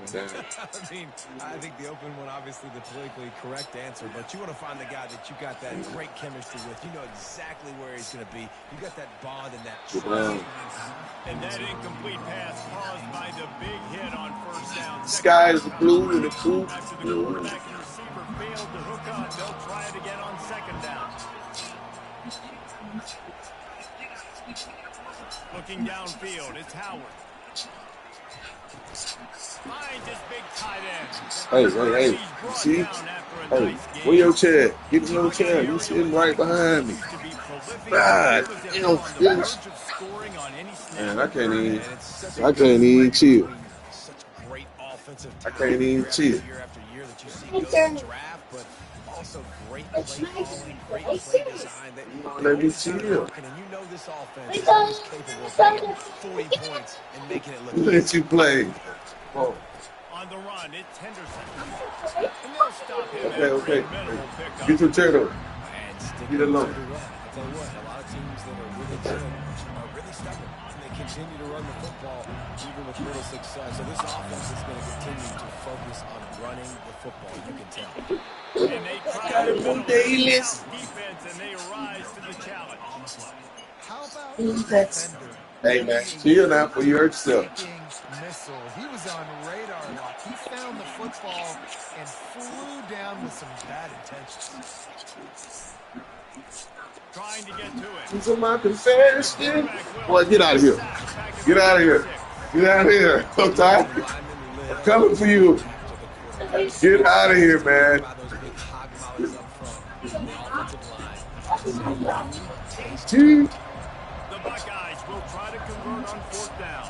last one. I mean, I think the open one, obviously the politically correct answer, but you want to find the guy that you got that great chemistry with. You know exactly where he's going to be. You got that bond and that trust. And that incomplete pass caused by the big hit on first down. The sky is blue and the cool. After the quarterback and receiver failed to hook up, they'll try it again on second down. Looking downfield, it's Howard. Finds his big tight end. Hey. See? Hey, where your chair? Get your chair. You sitting right behind me. God, man, I can't even chill. I can't even chill. Also great play calling, great play design. Let me chill. And you know this offense is capable of taking 40 points and making it look easy. Let you play. Whoa. On the run, it's Henderson. And they'll stop him. Okay. Get your chair though. Get it alone. I tell you what, a lot of teams that are really good are really stubborn. And they continue to run the football even with little success. So this offense is going to continue to focus on running the football. You can tell. And they try to one day list. Defense, and they rise to the challenge. How about hey man, chill now before you hurt yourself. Missile. He was on radar lock. He found the football and flew down with some bad intentions. Trying to get to it. These are my confession. Boy, get out of here. Get out of here. Get out of here. I'm tired. I'm coming for you. Get out of here, man. The Buckeyes will try to convert on fourth down.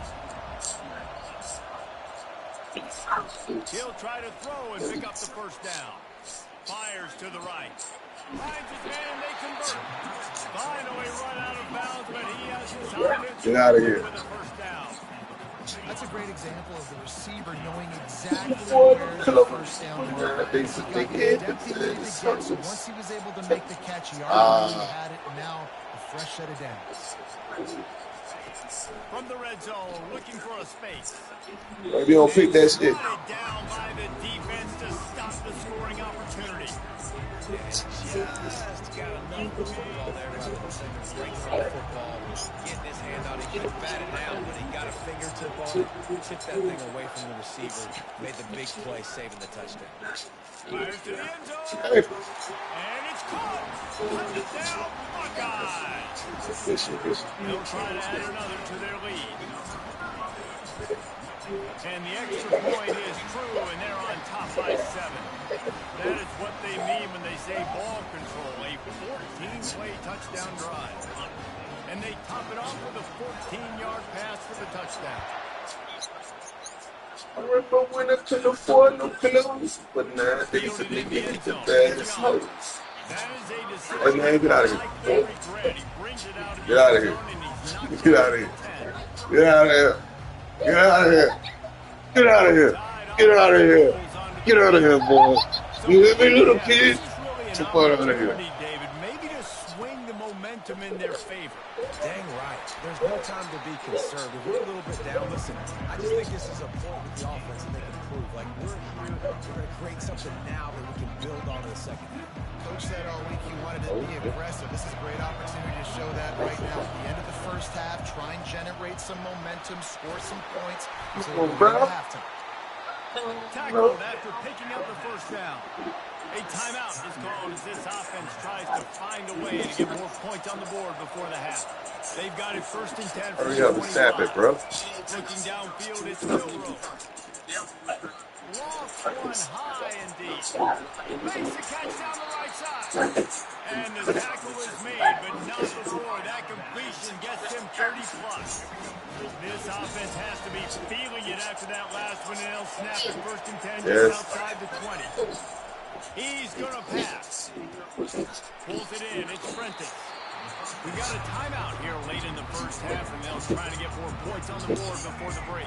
He'll try to throw and pick up the first down. Fires to the right. Finds his man, they convert. Finally run out of bounds, but he has his offense. Get out of here. For the first down. That's a great example of the receiver knowing exactly where the first down was. So once he was able to make the catch, he already had it, and now a fresh set of downs. From the red zone, looking for a space. Maybe don't pick that shit. Down by the defense to stop the scoring opportunity. Just got enough of football there rather than taking breaks on the football. Getting his hand on it, he could have batted down, but he got a fingertip on it, tipped that thing away from the receiver, made the big play, saving the touchdown. Fires to the end zone, and it's caught. Touchdown, Buckeyes. They'll try to add another to their lead. And the extra point is true, and they're on top by 7. That is what they mean when they say ball control, a 14-play touchdown drive. And they top it off with a 14-yard pass for the touchdown. I remember when I took the 4 no clothes, but now they used to make it the best hoes. Hey man, get out of here. Get out of here. Get out of here. Get out of here. Get out of here. Get out of here. Get out of here. Get out of here, boy. You hear me, little kid? Get out of here. Maybe to swing the momentum in their favor. Dang right. There's no time to be conservative. We're a little bit down. Listen, I just think this is a point with the offense that they can prove. Like, we're going to create something now that we can build on in the second half. Coach said all week he wanted to be aggressive. This is a great opportunity to show that right now. At the end of the first half, try and generate some momentum, score some points. So we're going to have to. Tackled after picking up the first down. A timeout is called as this offense tries to find a way to get more points on the board before the half. They've got it first and 10 for Hurry up and snap it, bro. Looking downfield, it's Milrow. Lost one high and deep. Makes the catch down the right side. And the tackle is made, but not before that completion gets him 30-plus. This offense has to be feeling it after that last one, and they'll snap it first and 10 just outside the 20. He's going to pass. Pulls it in. It's Prentice. We've got a timeout here late in the first half, and they'll try to get more points on the board before the break.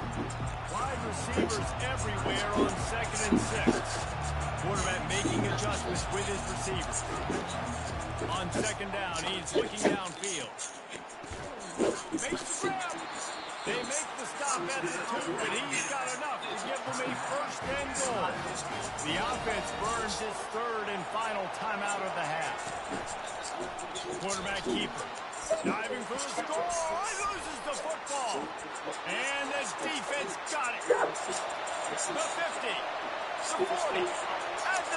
Wide receivers everywhere on 2nd and 6. Quarterback making adjustments with his receivers. On 2nd down, he's looking downfield. Makes the grab. They make the stop at the 2, but he's got enough to give them a first and goal. The offense burns its third and final timeout of the half. Quarterback keeper. Diving for the score. He loses the football. And the defense got it. The 50. The 40. At the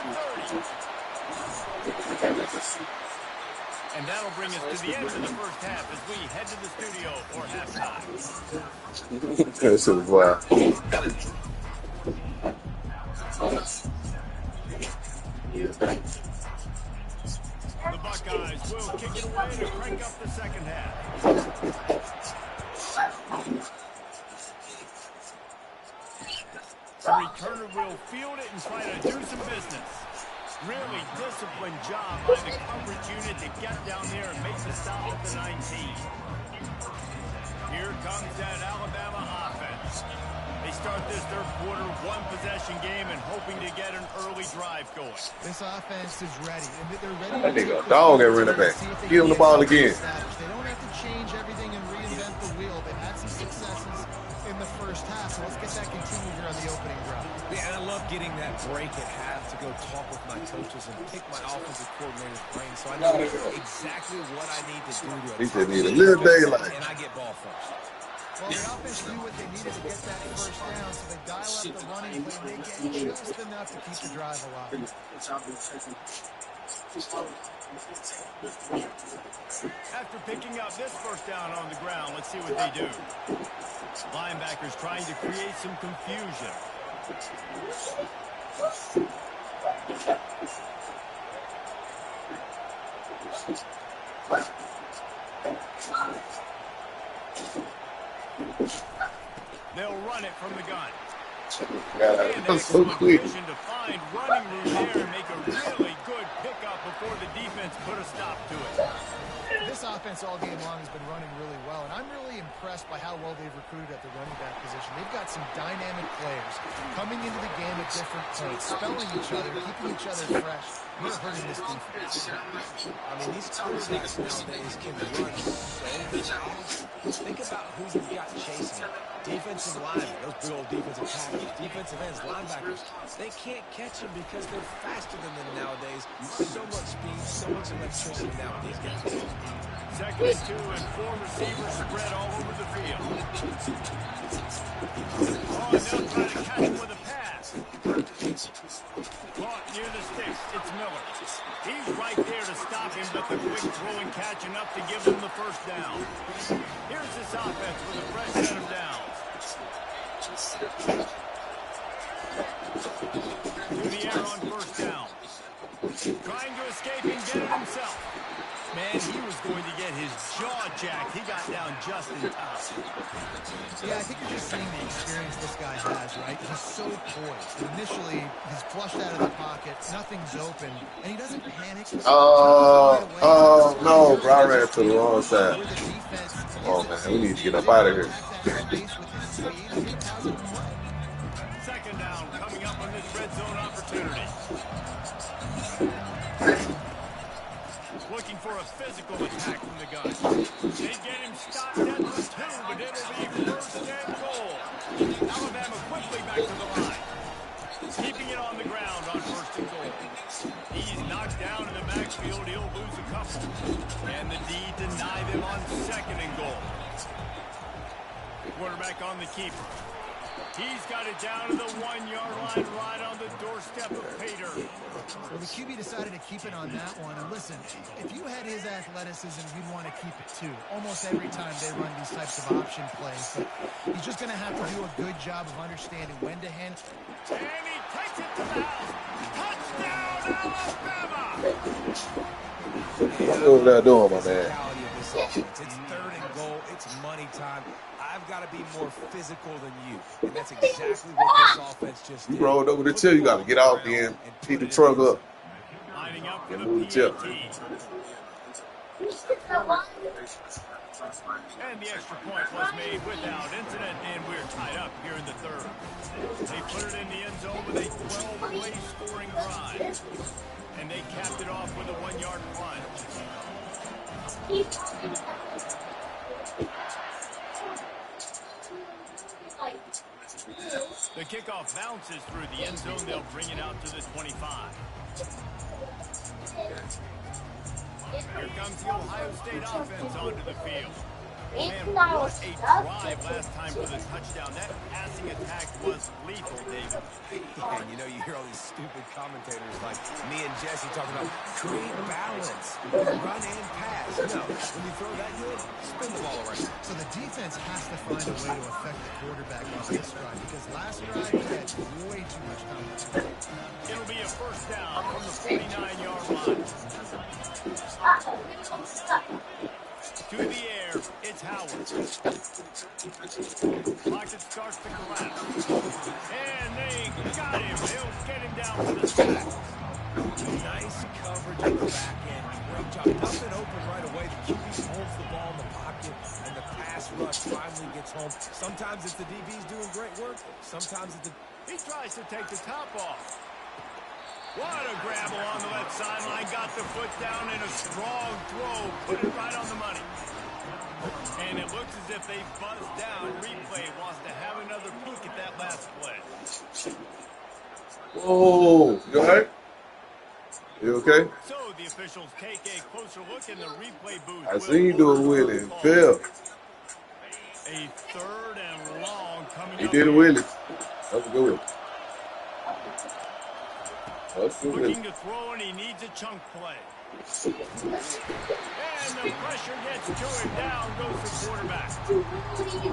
30. And that'll bring us to the end of the first half as we head to the studio for halftime. That's so wild. The Buckeyes will kick it away to crank up the second half. The returner will field it and try to do some business. Really disciplined job by the coverage unit to get down there and make the stop at the 19. Here comes that Alabama offense. They start this third quarter one-possession game and hoping to get an early drive going. This offense is ready. And they're ready. That nigga a dog at running back. Give him the ball again. They don't have to change everything and reinvent the wheel. They've had some successes in the first half, so let's get that continued here on the opening drive. Yeah, and I love getting that break at half to go talk with my coaches and pick my offensive coordinator's brain so I know exactly what I need to do to He just need a little daylight. and I get ball first. Well, the offense knew what they needed to get that first down, so they dial up the running play. They get just enough to keep the drive alive. After picking up this first down on the ground, let's see what they do. Linebackers trying to create some confusion. They'll run it from the gun. God, that's so quick. To find running room there and make a really good pickup before the defense put a stop to it. This offense all game long has been running really well, and I'm really impressed by how well they've recruited at the running back position. They've got some dynamic players coming into the game at different points, spelling each other, keeping each other fresh. We're hurting this defense. I mean, these quarterbacks nowadays can run so fast. Think about who you've got chasing. Defensive linemen, those big old defensive tackles, defensive ends, linebackers, they can't catch them because they're faster than them nowadays. So much speed, so much electricity now with these guys. Second and 2 and 4 receivers spread all over the field. Oh, and they'll try to catch him with a pass. Caught near the sticks. It's Miller. He's right there to stop him, but the quick throw and catch enough to give them the first down. Here's this offense with a fresh set of downs. To the air on first down. Trying to escape and get it himself. Man, he was going to get his jaw jacked. He got down just in time. Yeah, I think you're just seeing the experience this guy has, right? He's so poised. Initially, he's flushed out of the pocket, nothing's open, and he doesn't panic. No, bro, I ran to the wrong side. Oh, man, we need to get up out of here. Second down coming up on this red zone opportunity. Looking for a physical attack from the gun. They get him stopped at the 2, but it'll be first and goal. Alabama quickly back to the line. Keeping it on the ground on first and goal. He's knocked down in the backfield. He'll lose a couple. And the D denied him on second and goal. Quarterback on the keeper. He's got it down to the 1-yard line right on the doorstep of Pater. Well, the QB decided to keep it on that one. And listen, if you had his athleticism, you'd want to keep it too. Almost every time they run these types of option plays. But he's just going to have to do a good job of understanding when to hand. And he takes it to the house. Touchdown, Alabama! What was that doing, my man? It's third and goal. It's money time. I've got to be more physical than you. And that's exactly what this offense just did. You rolled over the chair. You got to get out there and pick the truck up. Lining up for And the move the chair. PAT. And the extra point was made without incident, and we're tied up here in the third. They put it in the end zone with a 12-play scoring drive. And they capped it off with a 1-yard plunge. The kickoff bounces through the end zone. They'll bring it out to the 25. Here comes the Ohio State offense onto the field. Man, what a drive last time for the touchdown. That passing attack was lethal, David. Yeah, and you know, you hear all these stupid commentators like me and Jesse talking about create balance, run and pass. No, when you throw that good, spin the ball around. So the defense has to find a way to affect the quarterback on this drive because last drive he had way too much time. It'll be a first down from the 49-yard line. To the air, it's Howard. Pocket starts to collapse. And they got him. They'll get him down for the sack. Nice coverage on the back end. Great job. Nothing open right away. The QB holds the ball in the pocket, and the pass rush finally gets home. Sometimes it's the DBs doing great work. Sometimes it's the... He tries to take the top off. What a grab along the left sideline. Got the foot down in a strong throw. Put it right on the money. And it looks as if they buzzed down. Replay wants to have another peek at that last play. Whoa, you all right? You okay? So the officials take a closer look in the replay booth. I seen you do it with it and fell. A third and long coming up. He did it with it. That's a good one. Looking to throw, and he needs a chunk play. And the pressure gets to him. Down goes the quarterback.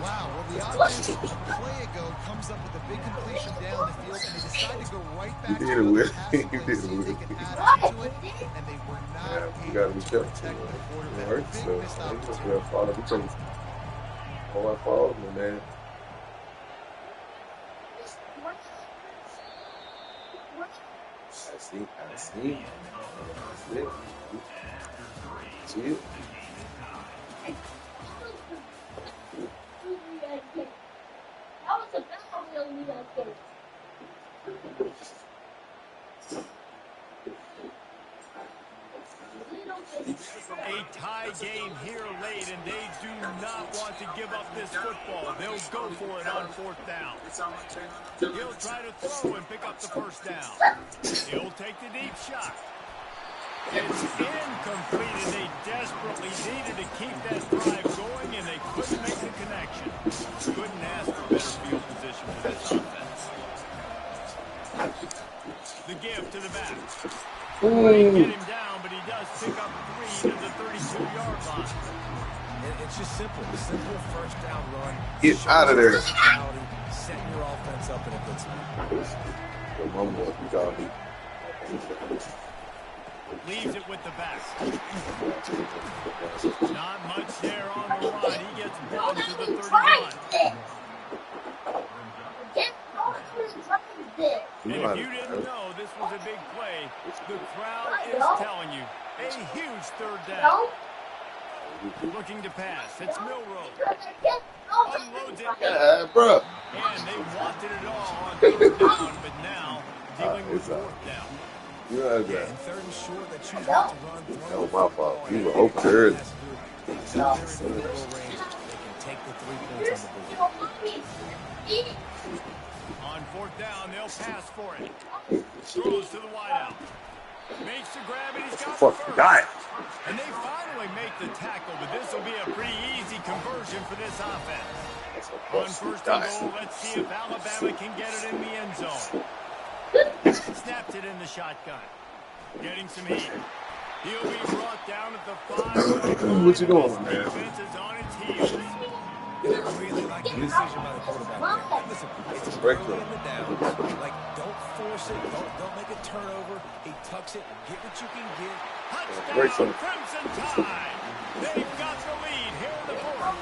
Wow, well the offense a play ago comes up with a big completion down the field, and they decide to go right back to the passing play, see if they can add on to it, and they were not able to protect the quarterback. Big missed opportunity. All my fault, man. I see. See it? A tie game here late, and they do not want to give up this football. They'll go for it on fourth down. He'll try to throw and pick up the first down. He'll take the deep shot. It's incomplete, and they desperately needed to keep that drive going, and they couldn't make the connection. Couldn't ask for better field position for this offense. The give to the back. They get him down, but he does pick up 3 to the 32-yard line. It's just simple. Simple first down run. Get out of there. Setting your offense up in a good spot. Leaves it with the back. Not much there on the run. He gets 1 to the 31. And if you didn't know this was a big play, the crowd is telling you. A huge third down. Looking to pass. It's Milrow. Unloads it. Yeah, bro. And they wanted it all on third down, but now dealing with fourth down. You know that. And third and short, they choose not to run. That was my fault. You were open early. They can take the 3 points on the board. On fourth down, they'll pass for it. Throws to the wideout. Makes the grab, and he's got the first. And they finally make the tackle, but this will be a pretty easy conversion for this offense. On first and goal, let's see if Alabama can get it in the end zone. Snapped it in the shotgun. Getting some heat. He'll be brought down at the 5. What you doing, man? Defense is on its heels. And I really like the decision by the quarterback. Like, listen, it's early in the downs. Like, don't force it. Don't make a turnover. He tucks it. Get what you can get. Touchdown, Crimson Tide. They've got the lead here in the fourth.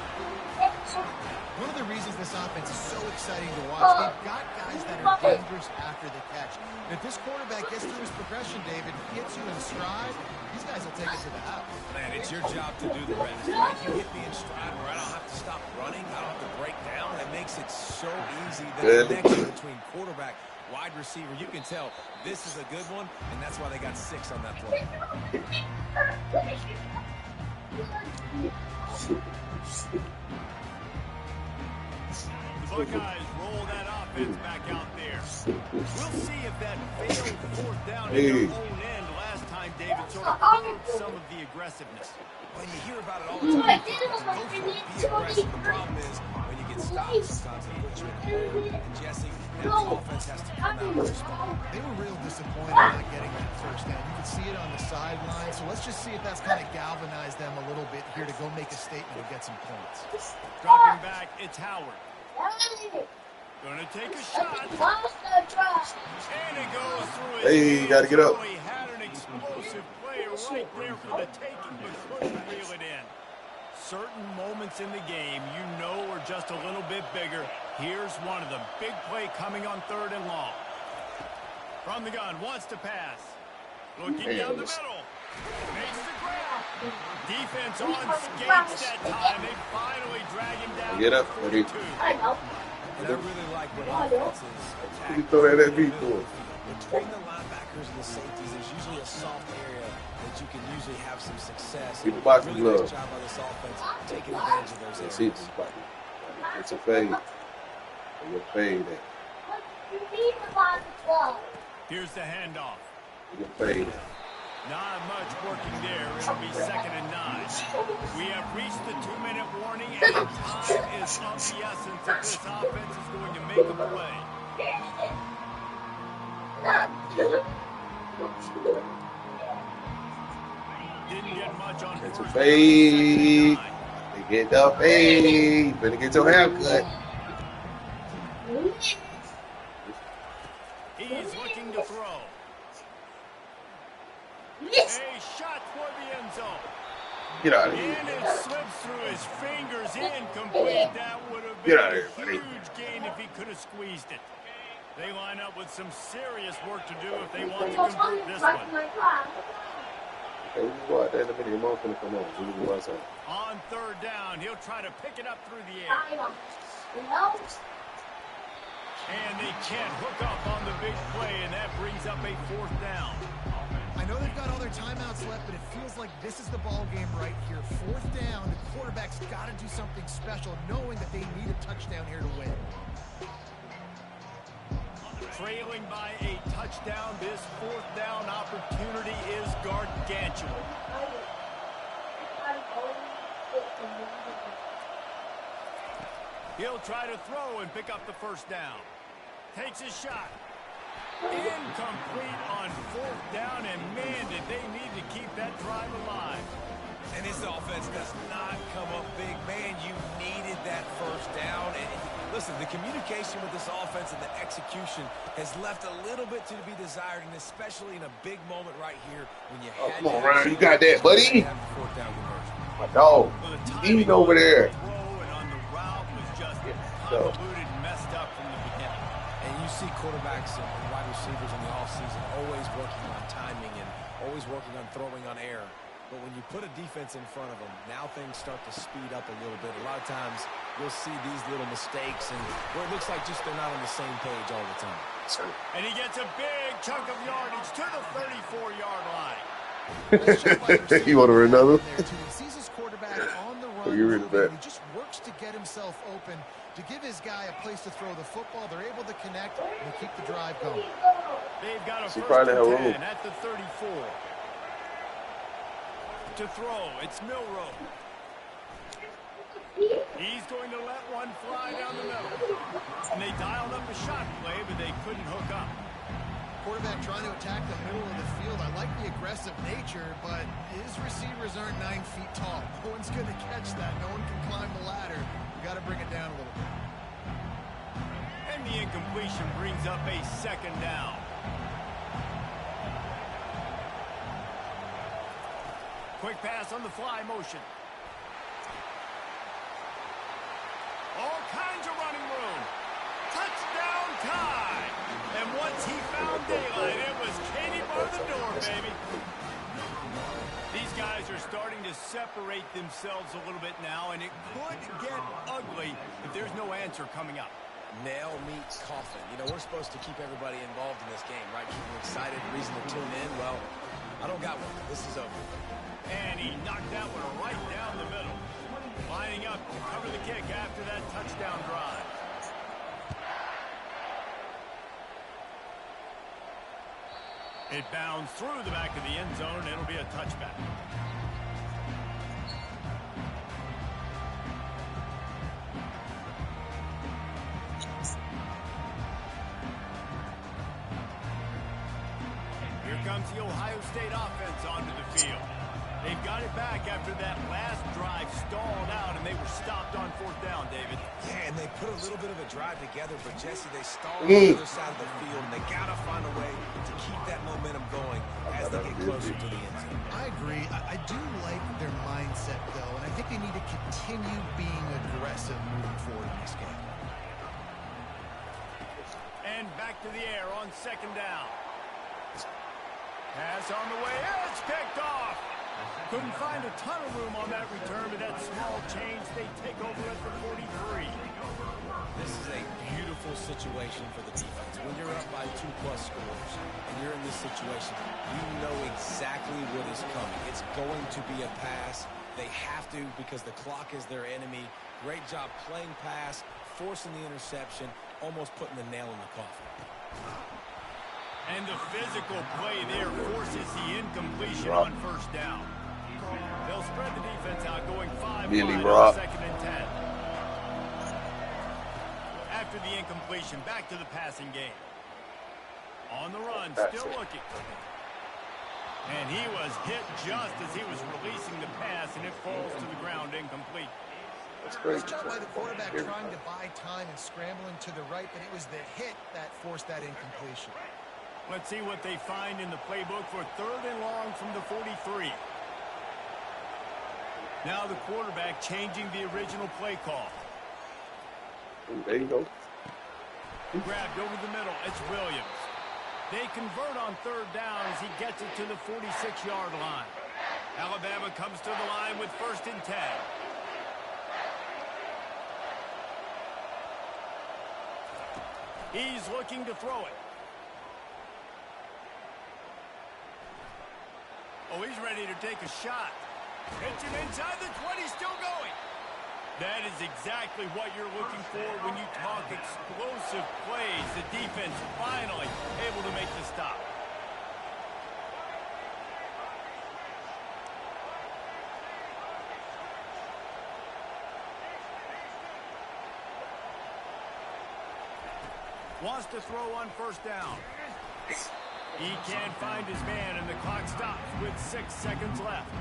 One of the reasons this offense is so exciting to watch, they've got guys that are dangerous after the catch. And if this quarterback gets through his progression, David, gets you in stride, these guys will take it to the house. Man, it's your job to do the rest. Right? You get me in stride where I don't have to stop running. I don't have to break down. It makes it so easy. The connection between quarterback, wide receiver, you can tell this is a good one, and that's why they got 6 on that play. The Buckeyes roll that offense back out there. We'll see if that failed fourth down in their own end last time David sort of curbed some of the aggressiveness. When you hear about it all the time, go for it, be aggressive. The problem is when you get stopped, sometimes it puts you in a hole. And Jesse, now the offense has to come out and respond. They were real disappointed not getting that first down. You can see it on the sideline. So let's just see if that's kind of galvanized them a little bit here to go make a statement and get some points. Dropping back, it's Howard. Gonna take a shot. And it goes through his Hey, you gotta get up. He had an explosive play right there for the taking, but couldn't reel it in. Certain moments in the game you know are just a little bit bigger. Here's one of them. Big play coming on 3rd and long. From the gun, wants to pass. Looking down the middle. Makes the grab. Defense on skates that time. They finally drag him down. Get up, buddy. And I really like what offenses attack. You throw that at me for. Between the linebackers and the safeties, there's usually a soft area that you can usually have some success. Keep the boxing really glove. nice job by this offense taking advantage of those Let's areas. see this. It's a fade. You're fade that. Here's the handoff. You're fade. Not much working there. It'll be 2nd and 9. We have reached the 2-minute warning, and time is of the essence if this offense is going to make a play. Didn't get much on It's a first fade. down. They get the fade. Better get your haircut. He's looking to throw. A shot toward the end zone. Get out of here. And it slips through his fingers, incomplete. That would have Get been out of here, a buddy. huge gain if he could have squeezed it. They line up with some serious work to do if they want to convert this one. Okay, we can go out there in a minute. Your mom's gonna come on. We can go outside. On 3rd down, he'll try to pick it up through the air. And they can't hook up on the big play, and that brings up a 4th down. I know they've got all their timeouts left, but it feels like this is the ball game right here. 4th down, the quarterback's got to do something special, knowing that they need a touchdown here to win. Trailing by a touchdown, this 4th down opportunity is gargantuan. He'll try to throw and pick up the 1st down. Takes his shot. Incomplete on 4th down, and man, did they need to keep that drive alive. And this offense does not come up big. Man, you needed that 1st down. And listen, the communication with this offense and the execution has left a little bit to be desired, and especially in a big moment right here when you had Come on, Ryan. You got that, buddy. 4th down conversion. My dog. Well, the Eating timing over on the there. throw and on the route was just so. convoluted and messed up from the beginning. And you see quarterbacks and wide receivers in the offseason always working on timing and always working on throwing on air. But when you put a defense in front of them, now things start to speed up a little bit. A lot of times you'll see these little mistakes and where it looks like just they're not on the same page all the time. And he gets a big chunk of yardage to the 34-yard line. You want to run another? He sees his quarterback on the run. You read that. He just works to get himself open, to give his guy a place to throw the football. They're able to connect and keep the drive going. They've got a She 1st probably and have room. 10 at the 34. To throw, it's Milrow. He's going to let one fly down the middle. And they dialed up a shot play, but they couldn't hook up. Quarterback trying to attack the middle of the field. I like the aggressive nature, but his receivers aren't 9 feet tall. No one's going to catch that. No one can climb the ladder. You got to bring it down a little bit. And the incompletion brings up a 2nd down. Quick pass on the fly motion. All kinds of running room. Touchdown time. And once he found daylight, it was Katie bar the door, baby. These guys are starting to separate themselves a little bit now, and it could get ugly if there's no answer coming up. Nail meets coffin. You know, we're supposed to keep everybody involved in this game, right? Keep them excited, reason to tune in. Well, I don't got one. This is over. And he knocked that one right down the middle. Lining up to cover the kick after that touchdown drive. It bounds through the back of the end zone, and it'll be a touchback. Here comes the Ohio State offense onto the field. They've got it back after that last drive stalled out, and they were stopped on fourth down, David. Yeah, and they put a little bit of a drive together, but Jesse, they stalled on the other side of the field, and they got to find a way to keep that momentum going as they get closer to the end zone. I agree. I do like their mindset, though, and I think they need to continue being aggressive moving forward in this game. And back to the air on second down. Pass on the way. It's picked off. Couldn't find a ton of room on that return, but that small change, they take over at the 43. This is a beautiful situation for the defense. When you're up by 2+ scores and you're in this situation, you know exactly what is coming. It's going to be a pass. They have to because the clock is their enemy. Great job playing pass, forcing the interception, almost putting the nail in the coffin. And the physical play there forces the incompletion on first down. They'll spread the defense out, going 5 wide on second and 10. After the incompletion, back to the passing game. On the run, still looking. And he was hit just as he was releasing the pass, and it falls to the ground incomplete. Nice job by the quarterback trying to buy time and scrambling to the right, but it was the hit that forced that incompletion. Let's see what they find in the playbook for third and long from the 43. Now the quarterback changing the original play call. There you go. Grabbed over the middle. It's Williams. They convert on third down as he gets it to the 46-yard line. Alabama comes to the line with 1st and 10. He's looking to throw it. Oh, he's ready to take a shot. Hits him inside the 20, still going. That is exactly what you're looking for when you talk explosive plays. The defense finally able to make the stop. Wants to throw on first down. He can't find his man, and the clock stops with 6 seconds left.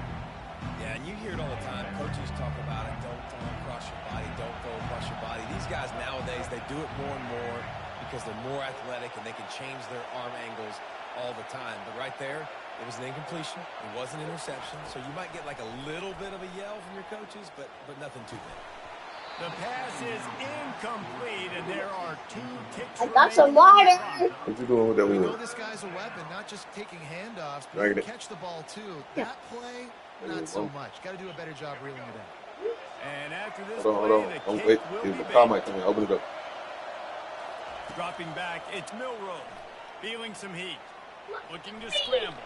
Yeah, and you hear it all the time. Coaches talk about it. Don't throw across your body. Don't throw across your body. These guys nowadays, they do it more and more because they're more athletic and they can change their arm angles all the time. But right there, it was an incompletion. It was an interception. So you might get like a little bit of a yell from your coaches, but nothing too big. The pass is incomplete, and there are 2 ticks. I got some water. What you doing with that We one? know this guy's a weapon, not just taking handoffs, but he can catch the ball too. That play, not so much. Got to do a better job reeling it in. And after this Hold on. play, Don't the wait. kick will Here's be the car made. mic coming. Open it up. Dropping back, it's Milroe. Feeling some heat. Looking to scramble.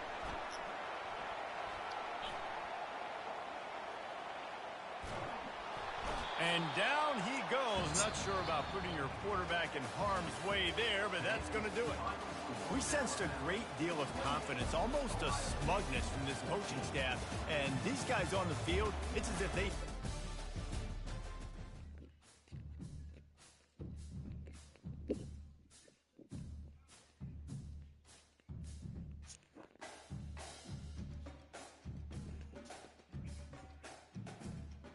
And down he goes. Not sure about putting your quarterback in harm's way there, but that's going to do it. We sensed a great deal of confidence, almost a smugness from this coaching staff. And these guys on the field, it's as if they...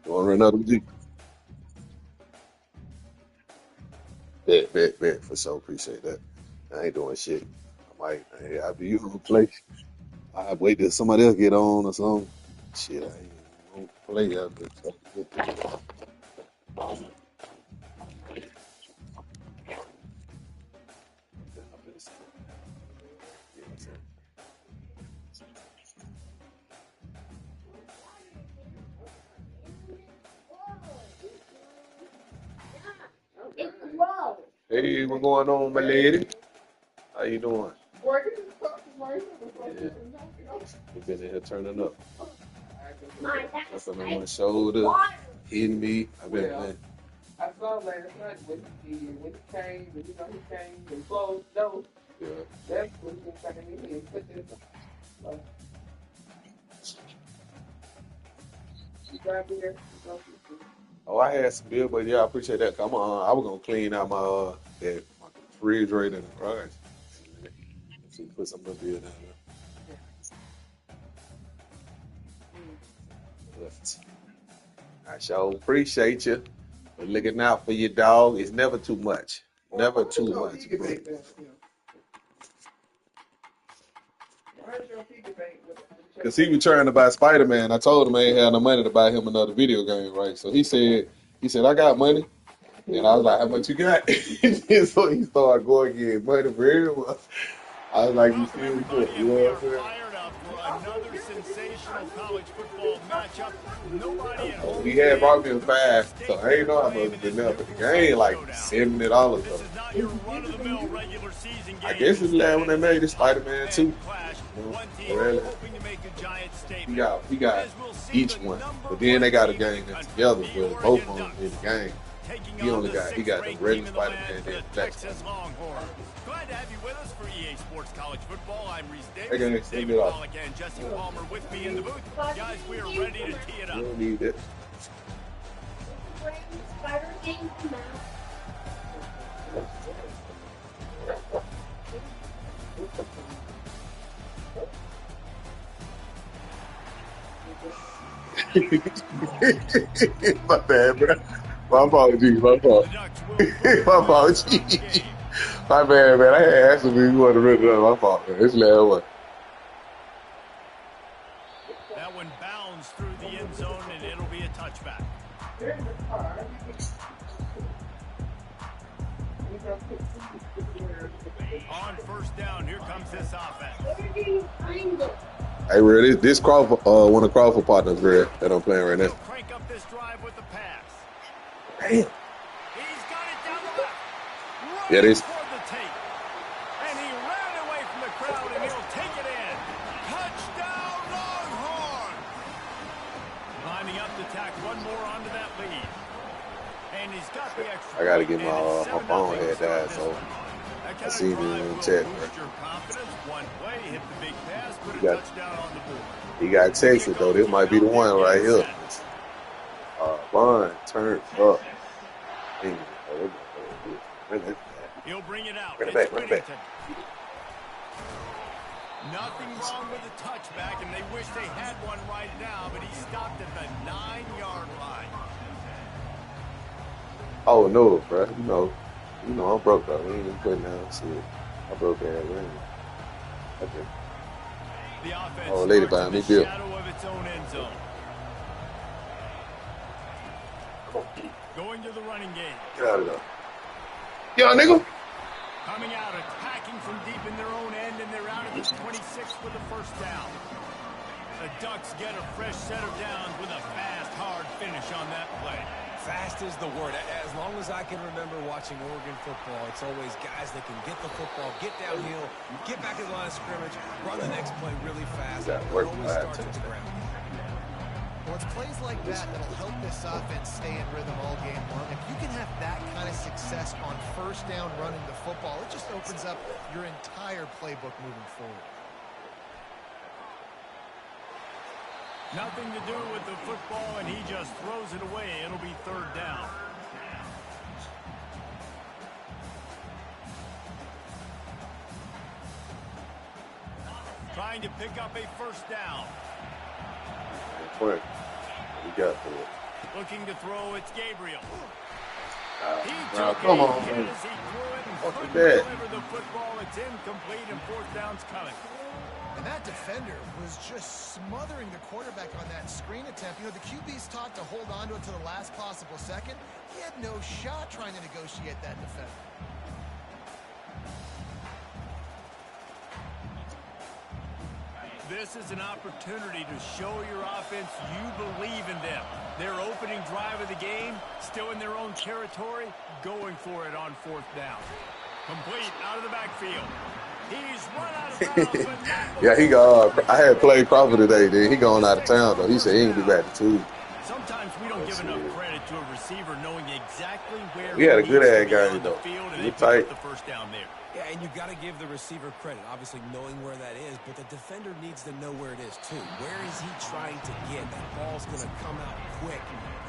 You want to run another G? Bet. For sure. Appreciate that. I ain't doing shit. I'll be you on play. I'll wait till somebody else get on or something. Shit, I ain't gonna play out there. Hey, what's going on, my lady? How you doing? Yeah. We've been in here turning up. Nothing on my shoulder, hitting me. I've been playing. I saw last night when he came, and he came and closed the door. Yeah. Oh, I had some beer, but yeah, I appreciate that. Come on, I was gonna clean out my refrigerator and the garage. So put some of the beer down there. But I sure appreciate you for looking out for your dog. It's never too much. Never too much. Because he was trying to buy Spider-Man. I told him I ain't had no money to buy him another video game, right? So he said, I got money. And I was like, how much you got? So he started going again, money for everyone. I was like, you Welcome, still everybody, good, you and know we what are I'm saying? fired up for another sensational college football matchup. Nobody at home He had brought me a knows fast, who's so at I stake ain't know how much in it's this been up. neutral But the site game like showdown. $70 This though. is not your run-of-the-mill regular season I game. guess it's glad when they Instead, made it this is a Spider-Man top-end 2. clash. You know, One team really. hoping to make a giant He statement. got But as we'll see, each the one, number but then one they got a team in game the that's country, together the with both Oregon of them in the Ducks, game. taking He on only the got the sixth-ranked team regular in the land, Spider-Man, the then the black Texas Spider-Man. Longhorns. Glad to have you with us for EA Sports College Football. I'm Reese That Davis, game send David it off. Pollack, and Jesse Palmer with me in the booth. Guys, we are ready to tee it You up. don't need it. My bad, bro. My apologies. My fault. The Ducks will My apologies. My bad, man. I had asked him if he wanted to run it up. My fault, man. It's last one. That one bounds through the end zone, and it'll be a touchback. On first down, here comes this offense. Hey, Red, this Crawford, one of Crawford partners, Red, that I'm playing right now. He'll crank up this drive with the pass. Damn. He's got it down the left. Yeah, this. Toward the tape. And he ran away from the crowd, and he'll take it in. Touchdown, Longhorn! Lining up to tack one more onto that lead. And he's got the extra. I got to get my phone head down, so I see it in the chat. One play, hit the big pass, put a touchdown on the board. He got texted, though. This might be the one right here. Bond turned up. He'll bring it out. Bring it back, bring it back. Nothing wrong with the touchback, and they wish they had one right now, but he stopped at the 9-yard line. Oh, no, bro. You know I'm broke, though. We ain't even putting down shit. I broke that ring. Okay. The offense oh, lady behind me, Bill. Shadow of its own end zone. Going to the running game. Get out of there. Yo, nigga. Coming out, attacking from deep in their own end, and they're out of the 26 for the first down. The Ducks get a fresh set of downs with a fast, hard finish on that play. Fast is the word. As long as I can remember watching Oregon football, it's always guys that can get the football, get downhill, get back in the line of scrimmage, run the next play really fast. It always starts at the ground. Well, it's plays like that that'll help this offense stay in rhythm all game long. If you can have that kind of success on first down running the football, it just opens up your entire playbook moving forward. Nothing to do with the football, and he just throws it away. It'll be third down. Trying to pick up a first down. Quick. We got for it. Looking to throw, it's Gabriel. Come on, man. What's with that? Deliver the football. It's incomplete, and fourth down's coming. And that defender was just smothering the quarterback on that screen attempt. You know, the QB's taught to hold on to it to the last possible second. He had no shot trying to negotiate that defender. This is an opportunity to show your offense you believe in them. Their opening drive of the game, still in their own territory, going for it on fourth down. Complete out of the backfield. He's run out of bounds, but not Yeah, he I had played Crawford today, dude. He going out of town, though. He said he ain't be back to 2. Sometimes we don't give enough credit to a receiver knowing exactly where We had a good ad guy game though. Field, and We they tight. the first down there. Yeah, and you got to give the receiver credit, obviously knowing where that is, but the defender needs to know where it is too. Where is he trying to get? That ball's going to come out quick.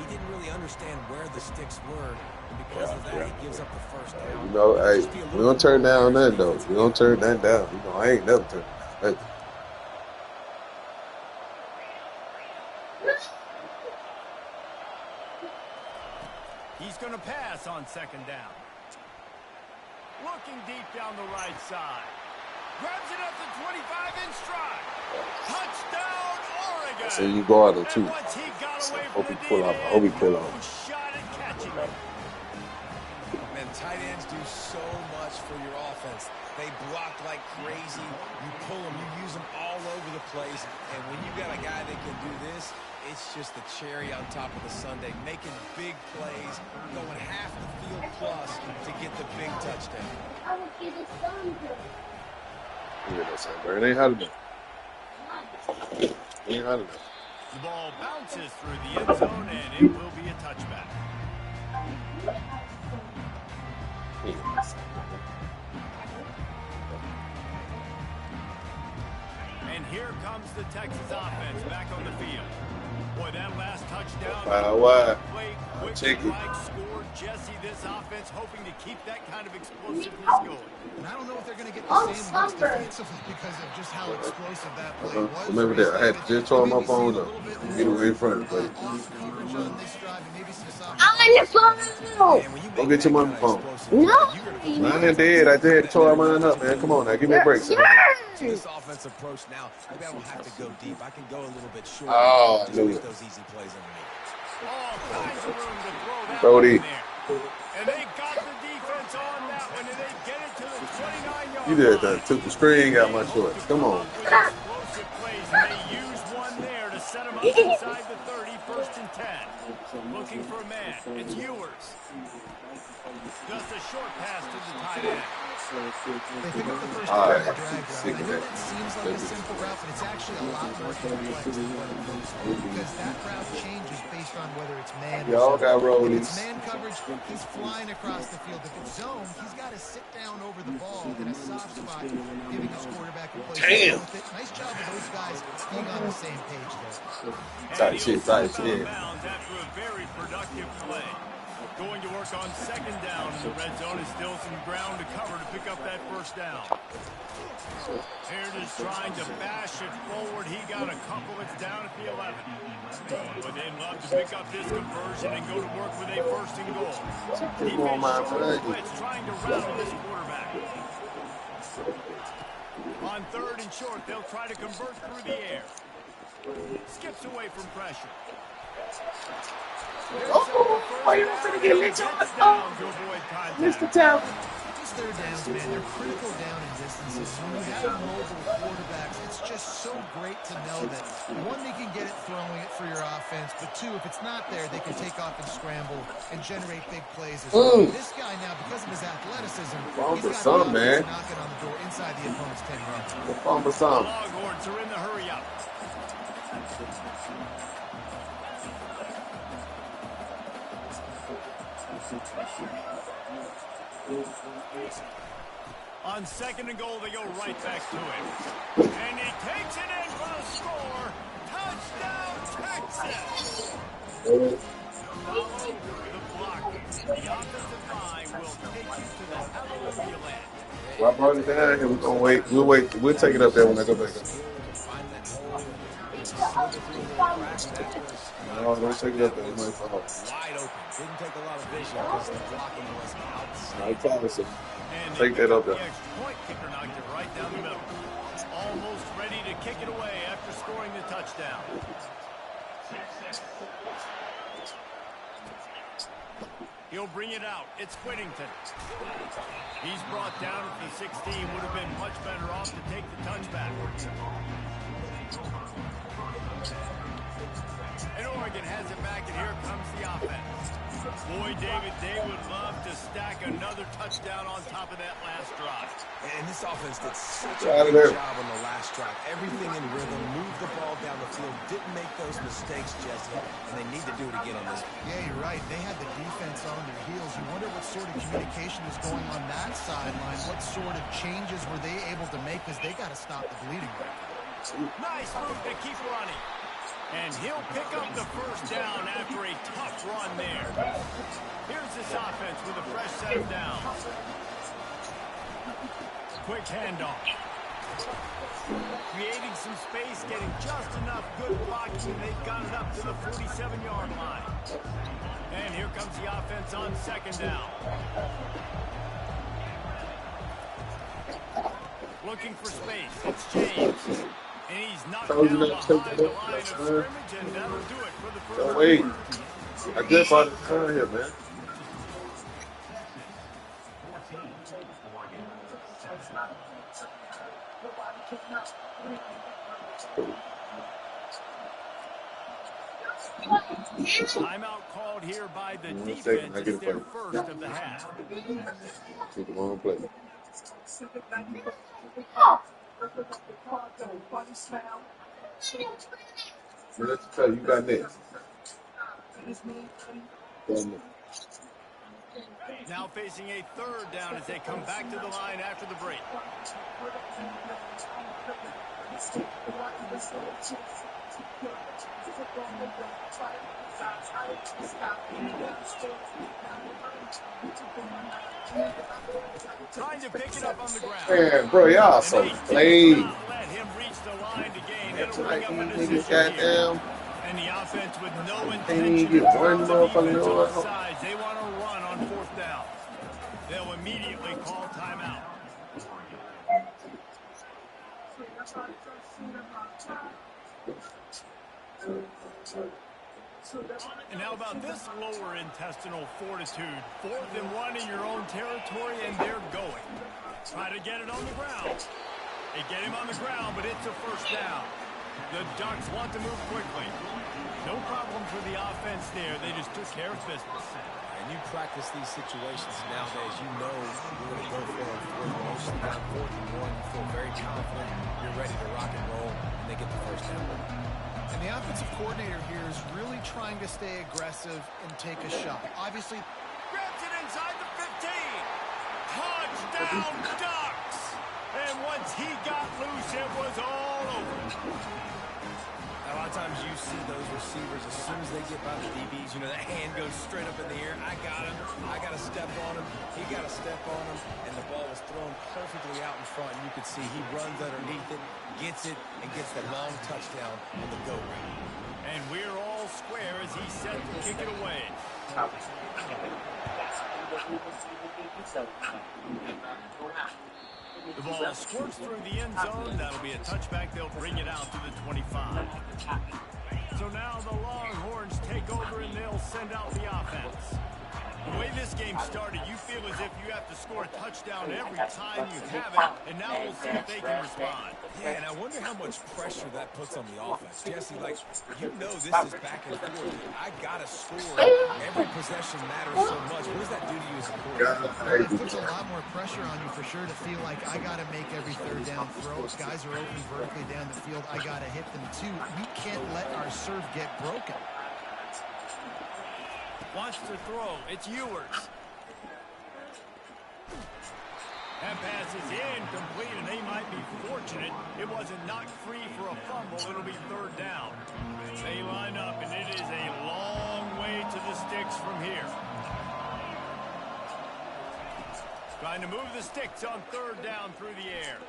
He didn't really understand where the sticks were, and because of that, he gives up the first down. You know, hey, we don't turn down nothing though. We don't turn that down. You know, I ain't never turned down nothing. He's going to pass on second down. Looking deep down the right side. Grabs it up to 25 in stride. Touchdown, Oregon. So you go out there too. And once he got away Hope from he the pull out. I hope he pull out. shot at catching it. Man, tight ends do so much for your offense. They block like crazy. You pull them, you use them all over the place. And when you got a guy that can do this, it's just the cherry on top of the sundae, making big plays, going half the field plus to get the big touchdown. It ain't hot enough. It ain't hot enough. The ball bounces through the end zone, and it will be a touchback. And here comes the Texas offense back on the field. Boy, that last touchdown. Why? Quick strike scored. Jesse, this offense hoping to keep that kind of explosiveness going. And I don't know if they're going to get the same looks defensively because of just how explosive that play was. Remember that I had to just turn my phone up. Get away from it, buddy. On your phone! Go get your mama phone. No! Mine dead. I just had to turn mine up, man. Come on now, give me a break. This offense approach now, maybe I don't have to go deep. I can go a little bit short. Oh, I just knew make it. those easy plays underneath. All kinds of room to throw that Throw one it in in. there. And they got the defense on that one, and they get it to the 29-yard You did that. Took the string out my shorts. Come on. Explosive plays, and they use one there to set them up inside the 30, first and 10. Looking for a man. It's Ewers. Just a short pass to the tight end. They pick up the first All down right. with the drag route. Sick I of know that. that seems like a simple route, but it's actually a lot more complex than what it looks like because that route changes based on whether it's man or Y'all zone. got If it's rollies. man coverage, he's flying across the field. If it's zone, he's got to sit down over the ball in a soft spot, giving his quarterback a place to go with it. Nice job of those guys being on the same page there. Tight shit, tight shit. After a very productive play. Going to work on second down in the red zone. Is still some ground to cover to pick up that first down. Here is trying to bash it forward. He got a couple. It's down at the 11. But they'd love to pick up this conversion and go to work with a first and goal. Defense showing blitz, trying to rattle this quarterback. On third and short, they'll try to convert through the air. Skips away from pressure. Oh, you're going to get lit on. Oh, Mr. Tell. These third downs, man, they're critical down in distances. When you have mobile quarterbacks, it's just so great to know that, one, they can get it throwing it for your offense, but two, if it's not there, they can take off and scramble and generate big plays as well. This guy now, because of his athleticism, he's got some, the man. knocking on the door inside the opponent's 10-yard line. Fumble some. Longhorns are in the hurry up. On second and goal, they go right back to him. And he takes it in for the score. Touchdown, Texas. Follow the block. The offensive line will take you to the hallelujah land. Well, I brought it down here. We're gonna wait. We'll wait. We'll take it up there when I go back up. No, don't take it up there. It might fall. Wide open. Didn't take a lot of vision because the blocking was I outstanding. promise you. And Take that up there. the extra point kicker knocked it right down the middle. Almost ready to kick it away after scoring the touchdown. He'll bring it out. It's Whittington. He's brought down at the 16. Would have been much better off to take the touchback. And Oregon has it back, and here comes the offense. Boy, David, they would love to stack another touchdown on top of that last drive. And this offense did such a good job on the last drive. Everything in rhythm, moved the ball down the field, didn't make those mistakes, Jesse, and they need to do it again on this one. Yeah, you're right. They had the defense on their heels. You wonder what sort of communication is going on that sideline. What sort of changes were they able to make, because they got to stop the bleeding. Nice move to keep running. And he'll pick up the first down after a tough run there. Here's this offense with a fresh set of downs. Quick handoff. Creating some space, getting just enough good blocking, and they've got it up to the 47-yard line. And here comes the offense on second down. Looking for space. It's James. And he's knocked down behind the line of scrimmage, and that'll do it for the first quarter. Wait. I just bought the turn here, man. Timeout called here by the defense. It's their first of the half. Take the wrong play. Let's tell you got next. Now facing a third down as they come back to the line after the break. Trying to pick it up on the ground. Man, bro, y'all so lame. Let him reach the line to gain. It'll bring up a Niggas decision goddamn. And the offense with no Ain't intention even of get one throwing the motherfucking defense yard. on the sides. They want to run on fourth down. They'll immediately call timeout. And how about this lower intestinal fortitude? 4th and 1 in your own territory, and they're going. Try to get it on the ground. They get him on the ground, but it's a first down. The Ducks want to move quickly. No problem for the offense there. They just took care of business. And you practice these situations nowadays, you know you're going to go for a fourth motion down, 4th and 1. You feel very confident. You're ready to rock and roll, and they get the first down. And the offensive coordinator here is really trying to stay aggressive and take a shot. Obviously, grabs it inside the 15. Touchdown, Ducks! And once he got loose, it was all over. A lot of times you see those receivers, as soon as they get by the DBs, you know, that hand goes straight up in the air. I got him. I got to step on him. He got to step on him. And the ball was thrown perfectly out in front. And you could see he runs underneath it, gets it, and gets the long touchdown on the go route. And we're all square as he's set to kick it away. The ball squirts through the end zone. That'll be a touchback. They'll bring it out to the 25. So now the Longhorns take over and they'll send out the offense. The way this game started, you feel as if you have to score a touchdown every time you have it, and now we'll see if they can respond. Yeah, and I wonder how much pressure that puts on the offense. Jesse, like, you know this is back and forth. I got to score. Every possession matters so much. What does that do to you as a quarterback? it puts a lot more pressure on you for sure to feel like I got to make every third down throw. Guys are open vertically down the field. I got to hit them too. We can't let our serve get broken. Wants to throw. It's Ewers. That pass is incomplete, and they might be fortunate it wasn't knocked free for a fumble. It'll be third down. They line up, and it is a long way to the sticks from here. Trying to move the sticks on third down through the air.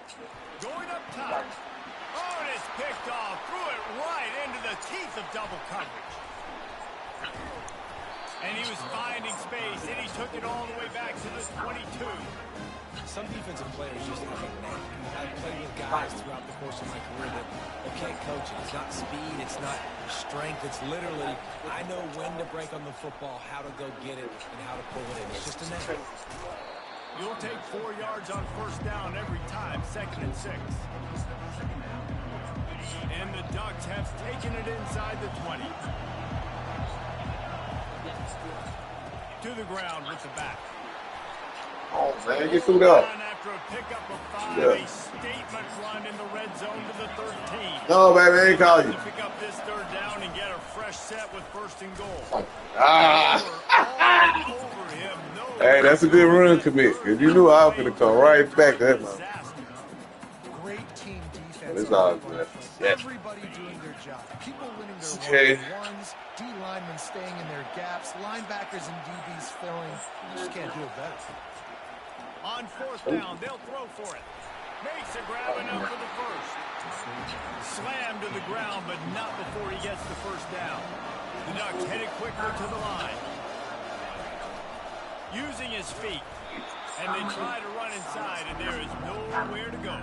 Going up top. Oh, and it's picked off. Threw it right into the teeth of double coverage. And he was finding space, and he took it all the way back to the 22. Some defensive players just have a knack. I've played with guys throughout the course of my career that can't coach it. It's not speed, it's not strength. It's literally, I know when to break on the football, how to go get it, and how to pull it in. It's just a knack. You'll take 4 yards on first down every time, 2nd and 6. And the Ducks have taken it inside the 20. To the ground with the back. Oh, man, get through there. After a pickup of 5, Yeah. a statement run in the red zone to the 13. No, baby, they ain't calling you. To pick up this third down and get a fresh set with first and goal. Ah. Over him. No, Hey, that's a good run commit. Because you knew I was going to come right back to that one. Great team defense. It's all good. Yeah. Everybody doing their job. People winning their one-on-ones. D linemen staying in their gaps. Linebackers and DBs filling. You just can't do it better. On fourth down, they'll throw for it. Makes a grab enough for the first. Slammed to the ground, but not before he gets the first down. The Ducks headed quickly to the line. Using his feet. And they try to run inside, and there is nowhere to go.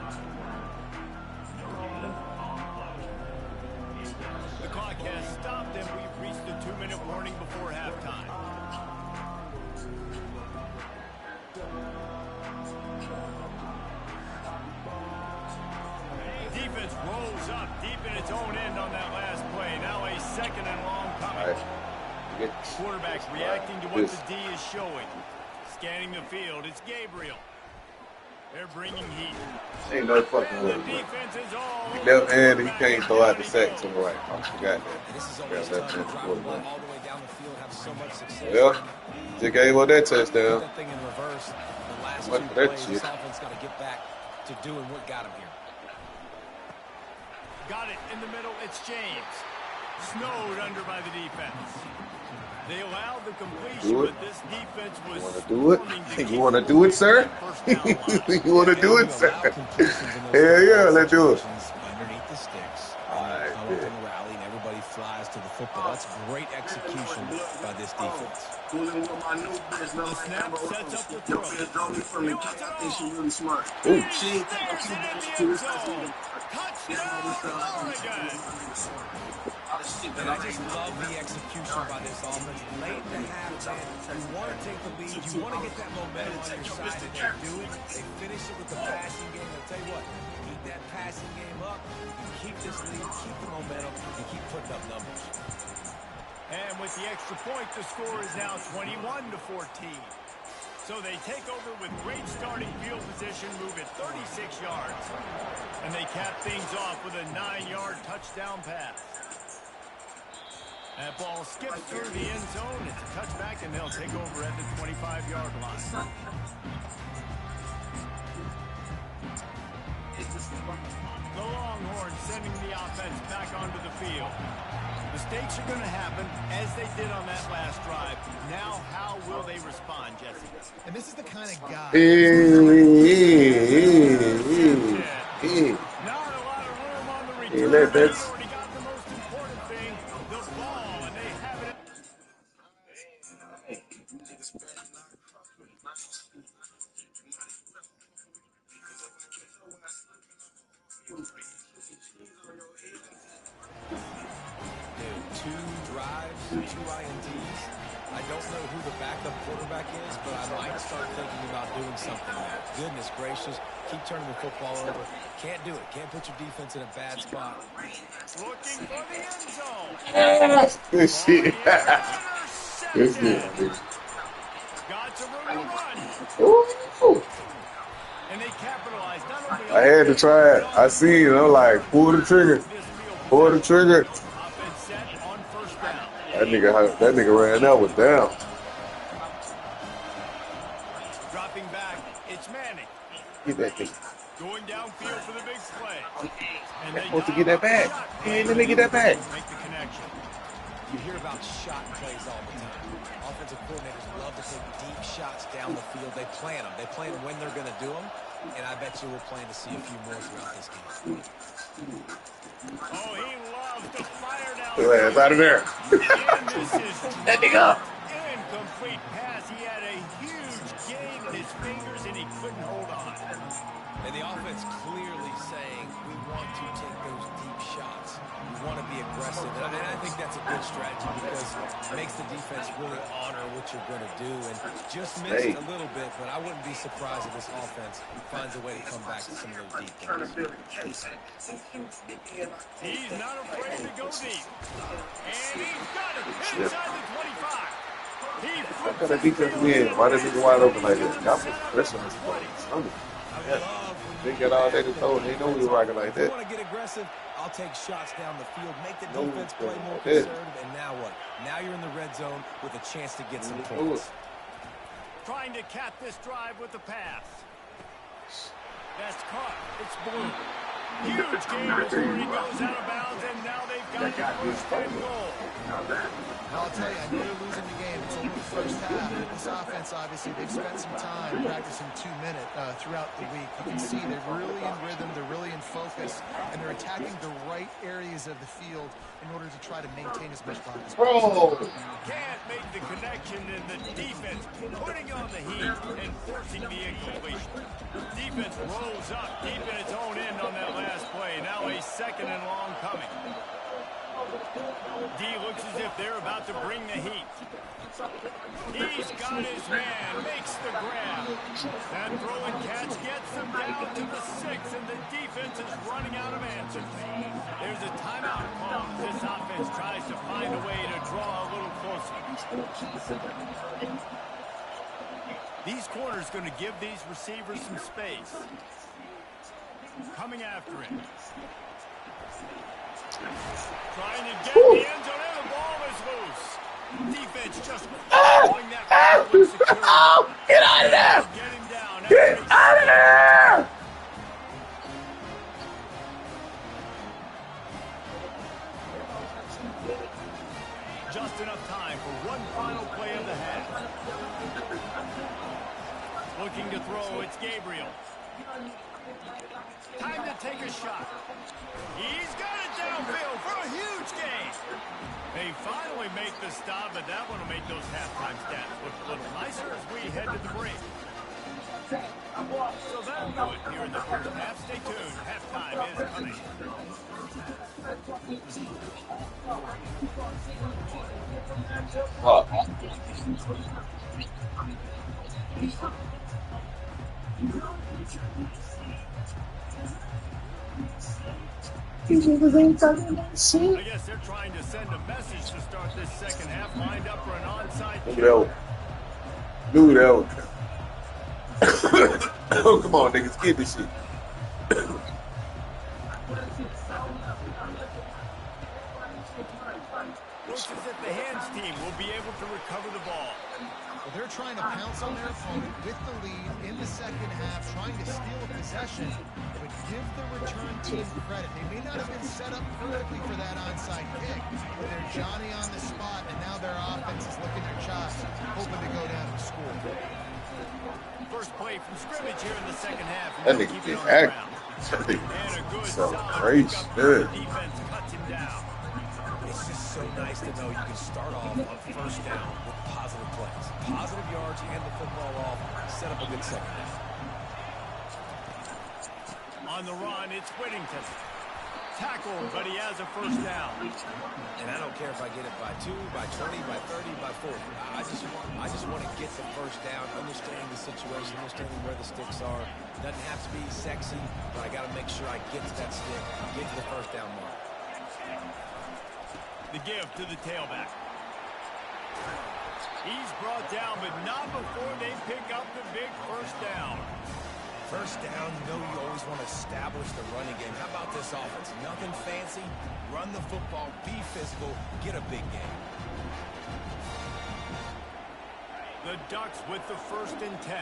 The clock has stopped, and we've reached the 2-minute warning before halftime. Defense rolls up deep in its own end on that last play. Now a second and long coming. Quarterback reacting to what the D is showing. Scanning the field, it's Gabriel. They're bringing heat. Ain't no fucking way. Defense is all Left hand, he can't throw out the sack to the right. I forgot that. This is always tough to drive the ball all the way down the field, have so much success. Yeah. Just gave up that touchdown. That thing in reverse. The last What 2 that plays, shit? this offense got to get back to doing what got him here. Got it in the middle, it's James. Snowed under by the defense. They allowed the completion, but this defense was... You want to do it? You want to do it, sir? You want to do it, sir? Hell yeah, let's do it. Underneath the sticks. All right, Come up in the rally, and everybody flies to the football. That's great execution by this defense. Fooling with my new bitch, no, The snap sets up the throw. Your bitch drove me from the camp. I think she really smart. Ooh. She ain't think I'm too much to this. Touchdown, Oregon! And I just love the execution by this offense. Late in the half, man, you want to take the lead. You want to get that momentum on your side, and they do it. They finish it with the passing game. I'll tell you what, keep that passing game up. You keep this lead, keep the momentum, and keep putting up numbers. And with the extra point, the score is now 21-14. So they take over with great starting field position, move it 36 yards. And they cap things off with a 9-yard touchdown pass. That ball skips through the end zone. It's a touchback, and they'll take over at the 25-yard line. The Longhorns sending the offense back onto the field. Mistakes are going to happen, as they did on that last drive. Now, how will they respond, Jesse? And this is the kind of guy. Not a lot of room on the return. Hey, that's... Already got the most important thing, the ball, and they have it. Dude, 2 drives, 2 INTs. I don't know who the backup quarterback is, but I might start thinking about doing something there. Goodness gracious, keep turning the football over. Can't do it. Can't put your defense in a bad spot. Looking for the end zone. Good shit. Good shit. Got some room to run. Ooh. And they capitalize. Not only I had to try it. I seen it. I'm like, pull the trigger. Pull the trigger. Offense set on first down. That nigga ran that one down. Dropping back, it's Manning. Get that thing. Going downfield for the big play. And They're supposed to get that back. Hey, let me get that back. Make the connection. You hear about shot plays all the time. Offensive coordinators love to take deep shots down the field. They plan them. They plan when they're going to do them. And I bet you we'll plan to see a few more throughout this game. Oh, he loves to fire down. Get your ass out of there. That nigga. Incomplete pass. He had a huge gain in his fingers, and he couldn't hold on. And the offense clearly saying, we want to take those deep shots. We want to be aggressive. And I think that's a good strategy because it makes the defense really honor what you're going to do. And just missed a little bit, but I wouldn't be surprised if this offense finds a way to come back to some of those deep things. He's not afraid to go deep. And he's got it inside the 25. He What flips kind of his defense field we in? Why and this is nigga wide open like ready that? to Y'all set put up pressure on another this play. Sunday. I Yeah. love when They you got get all back day to to the throw. They know we red were rocking zone. like If you that. want to get aggressive, I'll take shots down the field, make the No, we defense was play more like that. conservative, and now what? Now you're in the red zone with a chance to get some We do it. points. Trying to cap this drive with the pass. That's caught. It's blown. Huge game before he goes out of bounds, and now they've got it first and goal. Well, I'll tell you, I know they're losing the game. It's only the first half. But this offense, obviously, they've spent some time practicing 2-minute throughout the week. You can see they're really in rhythm, they're really in focus, and they're attacking the right areas of the field in order to try to maintain as much clock as possible. Bro. Can't make the connection, and the defense putting on the heat and forcing the incompletion. Defense rolls up deep in its own end on that last play. Now a second and long coming. D looks as if they're about to bring the heat. He's got his man, makes the grab. That throw and catch gets them down to the 6, and the defense is running out of answers. There's a timeout call. This offense tries to find a way to draw a little closer. These corners going to give these receivers some space. Coming after him. Trying to get the end zone, and the ball is loose. Defense just throwing that ball with security. Oh, get out of there! Get him down. Get out of there! Just enough time for one final play of the half. Looking to throw, it's Gabriel. Time to take a shot. He's got it downfield for a huge gain. They finally make the stop, but that one will make those halftime stats look a little nicer as we head to the break. So that'll do it here in the first half. Stay tuned. Halftime is coming. Fuck. These niggas ain't talking about shit. I guess they're trying to send a message to start this second half. Lined up for an onside kick. Dude, oh, come on, niggas, get this shit. Looks as if the hands team will be able to recover the ball. Well, they're trying to pounce on their opponent with the lead in the second half, trying to steal a possession, but give the return team credit. They may not have been set up perfectly for that onside kick, but they're Johnny on the spot, and now their offense is licking their chops, hoping to go down and score. First play from scrimmage here in the second half. That nigga get active. And a good So solid crazy. pickup. Good. Defense cuts him down. It's just so nice to know you can start off on first down with positive plays. Positive yards, hand the football off, set up a good second half. On the run, it's Whittington. Tackled, but he has a first down. And I don't care if I get it by 2, by 20, by 30, by 40. I just want to get the first down, understanding the situation, understanding where the sticks are. Doesn't have to be sexy, but I got to make sure I get to that stick, get to the first down mark. The give to the tailback. He's brought down, but not before they pick up the big first down. First down, you know you always want to establish the running game. How about this offense? Nothing fancy. Run the football, be physical, get a big game. The Ducks with the 1st and 10.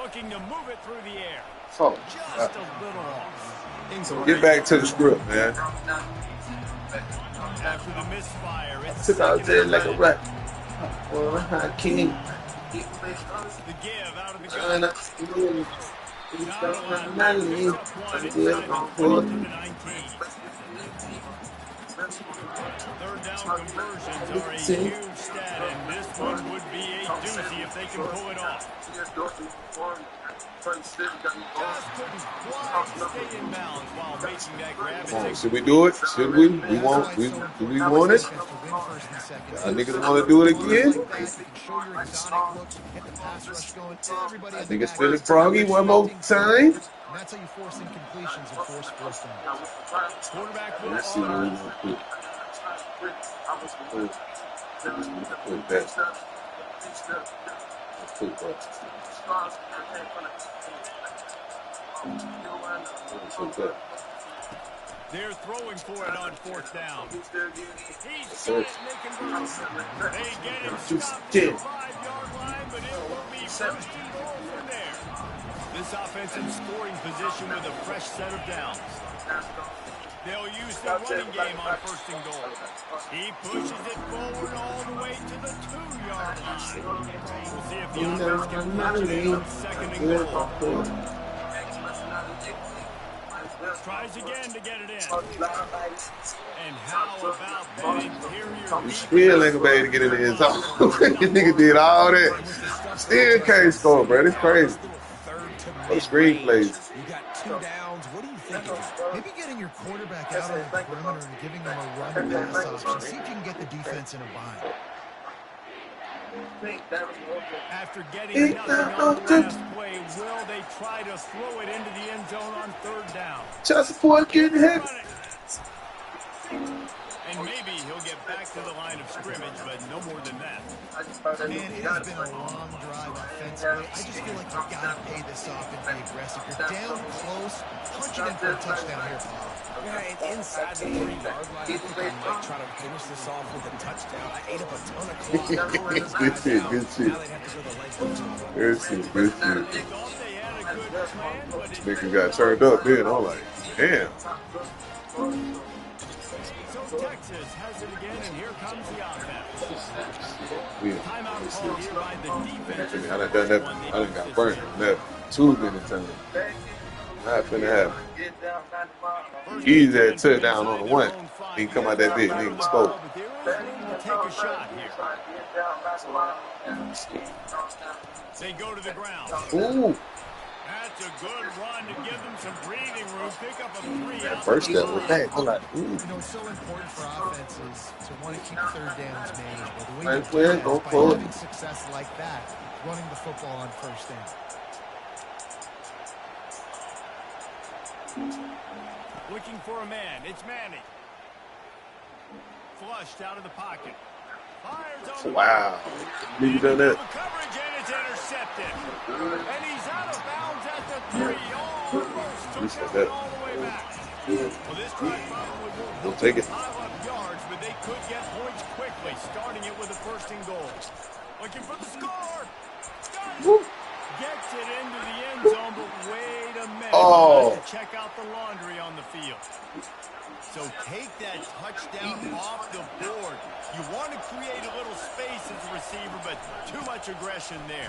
Looking to move it through the air. Fuck. Just a little off. Get back to the script, man. After the misfire, it's Took out there like a rat. Well, I can't. the give out of the Third gun. Third down conversions are a huge stat, and this one would be a doozy if they can pull it off. Just couldn't quite stay in bounds while making that grab. Should we do it? Should we? Do we want it? Y'all niggas want to do it again? I think it's feeling froggy one more time. That's how you force incompletions and force first downs. Quarterback will Let's see what we arm. want to do. They're throwing for it on 4th down. He's got it and they convert. They get him stopped at the 5-yard line, but it will be 1st and goal from there. This offensive scoring position with a fresh set of downs. They'll use their running game on 1st and goal. He pushes it forward all the way to the 2-yard line. We'll see if the offense can punch it in on 2nd and goal. Tries again to get it in. And how about that interior? He still ain't gonna be able to get in the end zone. This nigga did all that. Still can't score, bro. It's crazy. Those screenplays. You got 2 downs. What do you think of it? Maybe getting your quarterback out on the perimeter and giving them a run-pass option. See if you can get the defense in a bind. After getting nothing on the last play, will they try to throw it into the end zone on 3rd down? Child support getting hit. And maybe he'll get back to the line of scrimmage, but no more than that. Man, it has been a long drive offensively. I just feel like you've got to pay this off and be aggressive. You're down close. Punch it in for a touchdown here, Paul. Yeah, and inside the 3-yard line, I think I might try to finish this off with a touchdown. I ate up a ton of clock. Good shit, good shit. Good shit, good shit. Nigga got turned up then. I'm like, damn. So Texas has it again, and here comes the offense. Timeout called here by the defense. I done done that. I done got burnt on that 2 minutes time. Not finna happen. He's that touchdown on the 1. He come out that big, nigga spoke. Take a shot here. They go to the ground. Ooh. That's a good run to give them some breathing room. Pick up a 3 That first step was that. I'm like, ooh. You know, it's so important for offenses to want to keep 3rd downs manageable. The way Right, you do well, that go is by for it. having success like that, running the football on 1st down. Looking for a man. It's Manning. Flushed out of the pocket. Fires on the Wow. Nigga done that. coverage, and it's intercepted. And he's out of bounds at the 3. Almost took that all the way back. Well, this drive probably won't Don't take it. pile up yards, but they could get points quickly, starting it with a 1st and goal. Looking for the score. Got it. Gets it into the end zone, but wait a minute. Oh. Check out the laundry on the field. So take that touchdown off the board. You want to create a little space as a receiver, but too much aggression there.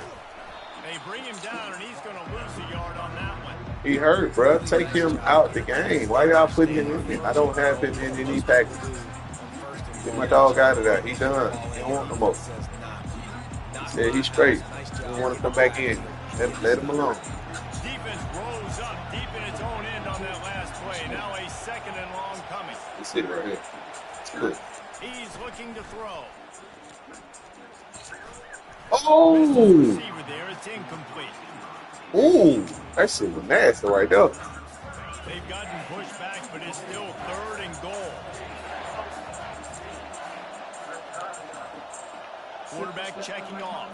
They bring him down, and he's going to lose a yard on that one. He hurt, bro. Take him out the game. Why y'all putting him in? I don't have him in any package. Get my dog out of there. He done. He don't want no more. Yeah, he's straight. He don't want to come back in. Let him alone. Defense rolls up deep in its own end on that last play. Now a 2nd and long coming. That's it right here. It's good. He's looking to throw. Oh! Receiver there, it's incomplete. Ooh! That shit was nasty right there. They've gotten pushed back, but it's still 3rd and goal. Quarterback checking off.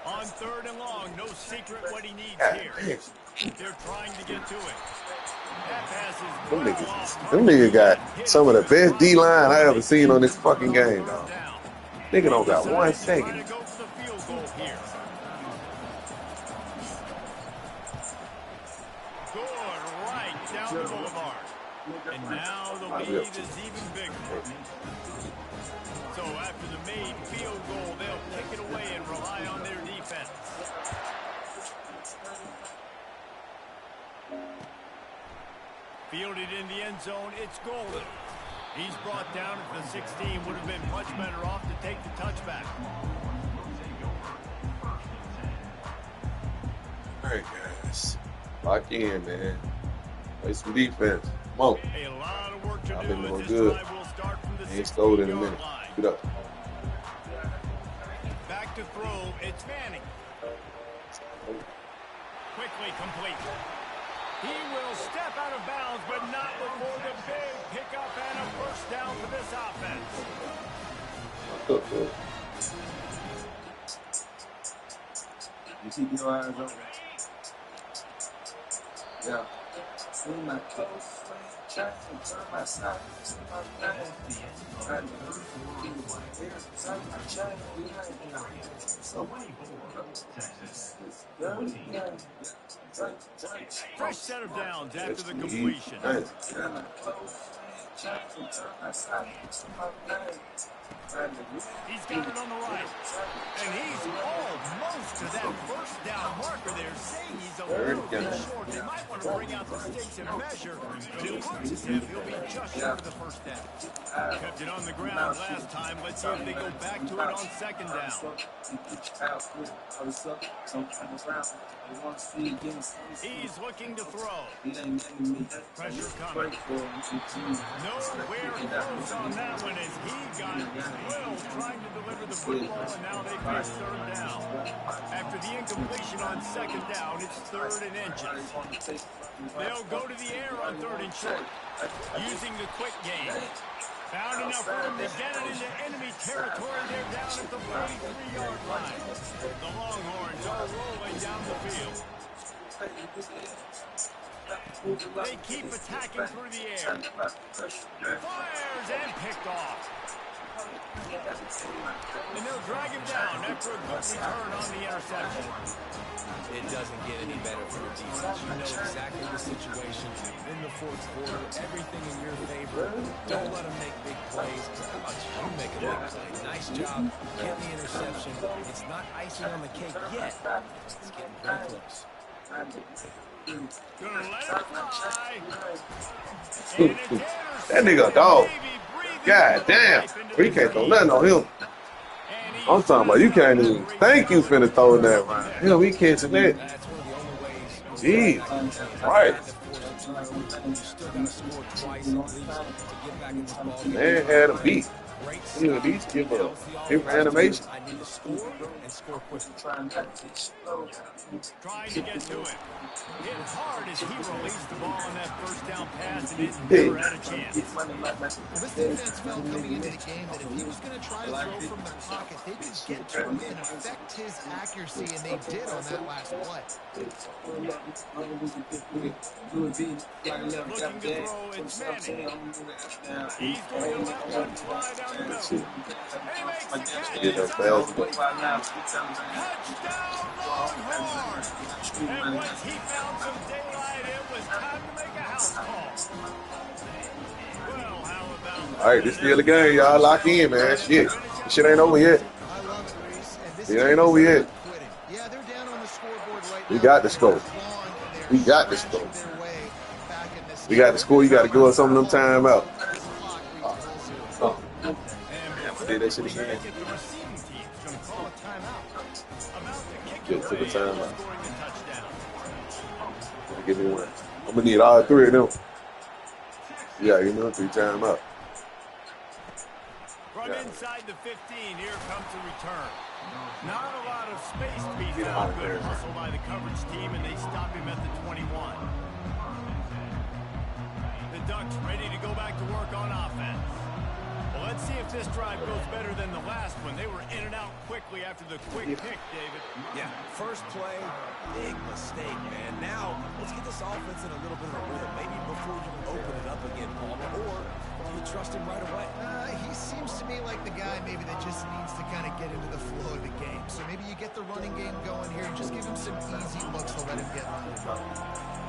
On 3rd and long, no secret what he needs here. They're trying to get to it. That pass is Them niggas got some of the best D-line I ever seen on this fucking game, dog. Nigga don't got 1 second. Go for the field goal here. Good right down the boulevard. And now the lead is even bigger. So after the made field goal, they'll kick it away and rely on their defense. Fielded in the end zone, it's Golden. He's brought down at the 16, would have been much better off to take the touchback. All right, guys. Lock in, man. Play some defense. Come on. A lot of work to I've do been as doing this good. drive will start from the Ain't scored in a 16-yard minute. line. Get up. Back to throw, it's Manning. Quickly complete. He will step out of bounds, but not before the big pickup and a first down for this offense. You keep your eyes open. Yeah. See my clothes, trying to turn my side to my name. Trying to fresh set of downs after the completion. He's got it on the right. And he's almost to that first down marker there, saying he's a little bit short. They might want to bring out the sticks and measure, but it looks as if he'll be just short of the first down. Kept it on the ground last time. Let's see if they go back to it on second down. He's looking to throw. Pressure coming. Nowhere close on that one as he got well trying to deliver the football, and now they face third down. After the incompletion on second down, it's 3rd and inches. They'll go to the air on 3rd and short, using the quick game. Found enough room to get it into enemy territory. They're down at the 43-yard line. The Longhorns are rolling down the field. They keep attacking through the air. Fires and picked off. And they'll drag him down after a good return on the interception. It doesn't get any better for the defense. You know exactly the situation. In the 4th quarter, everything in your favor. Don't let them make big plays. How about you make a big play? Nice job getting the interception. It's not icing on the cake yet. It's getting very close. Gonna let it fly. That nigga a dog. God damn. We can't throw nothing on him. I'm talking about you can't even think you finna throw that right. Hell, we catching that. Jeez. Right. Man had a beat. You know, these give a different animation. I need to score and score quickly. Trying to get to it. Hit hard as he released the ball on that first down pass and it never had a chance. Well, this defense felt coming into the game that if he was going to try to throw from the pocket, they could get to him and affect his accuracy, and they did on that last play. Looking to throw, it's Manning. He's going to let one fly down the middle. And he makes the catch. Touchdown, Longhorns! And once he found some daylight, it was time to make a house call. Well, how about... All right, this still the game, y'all. Lock in, man. Shit. This shit ain't over yet. It ain't over yet. Yeah, they're down on the scoreboard right now. We got the score. We got the score. We got the score. You got to give us some of them time out. Did that shit again. Get to the timeout. Give me one. I'm gonna need all 3 of them. Yeah, you know, 3 timeout. From inside the 15, here comes the return. Not a lot of space to be found. Good hustle by the coverage team, and they stop him at the 21. The Ducks ready to go back to work on offense. Well, let's see if this drive goes better than the last one. They were in and out quickly after the quick pick, David. Yeah, first play, big mistake, man. Now, let's get this offense in a little bit of a rhythm. Maybe before you open it up again, Palmer, or do you trust him right away? He seems to me like the guy maybe that just needs to kind of get into the flow of the game. So maybe you get the running game going here and just give him some easy looks to let him get running.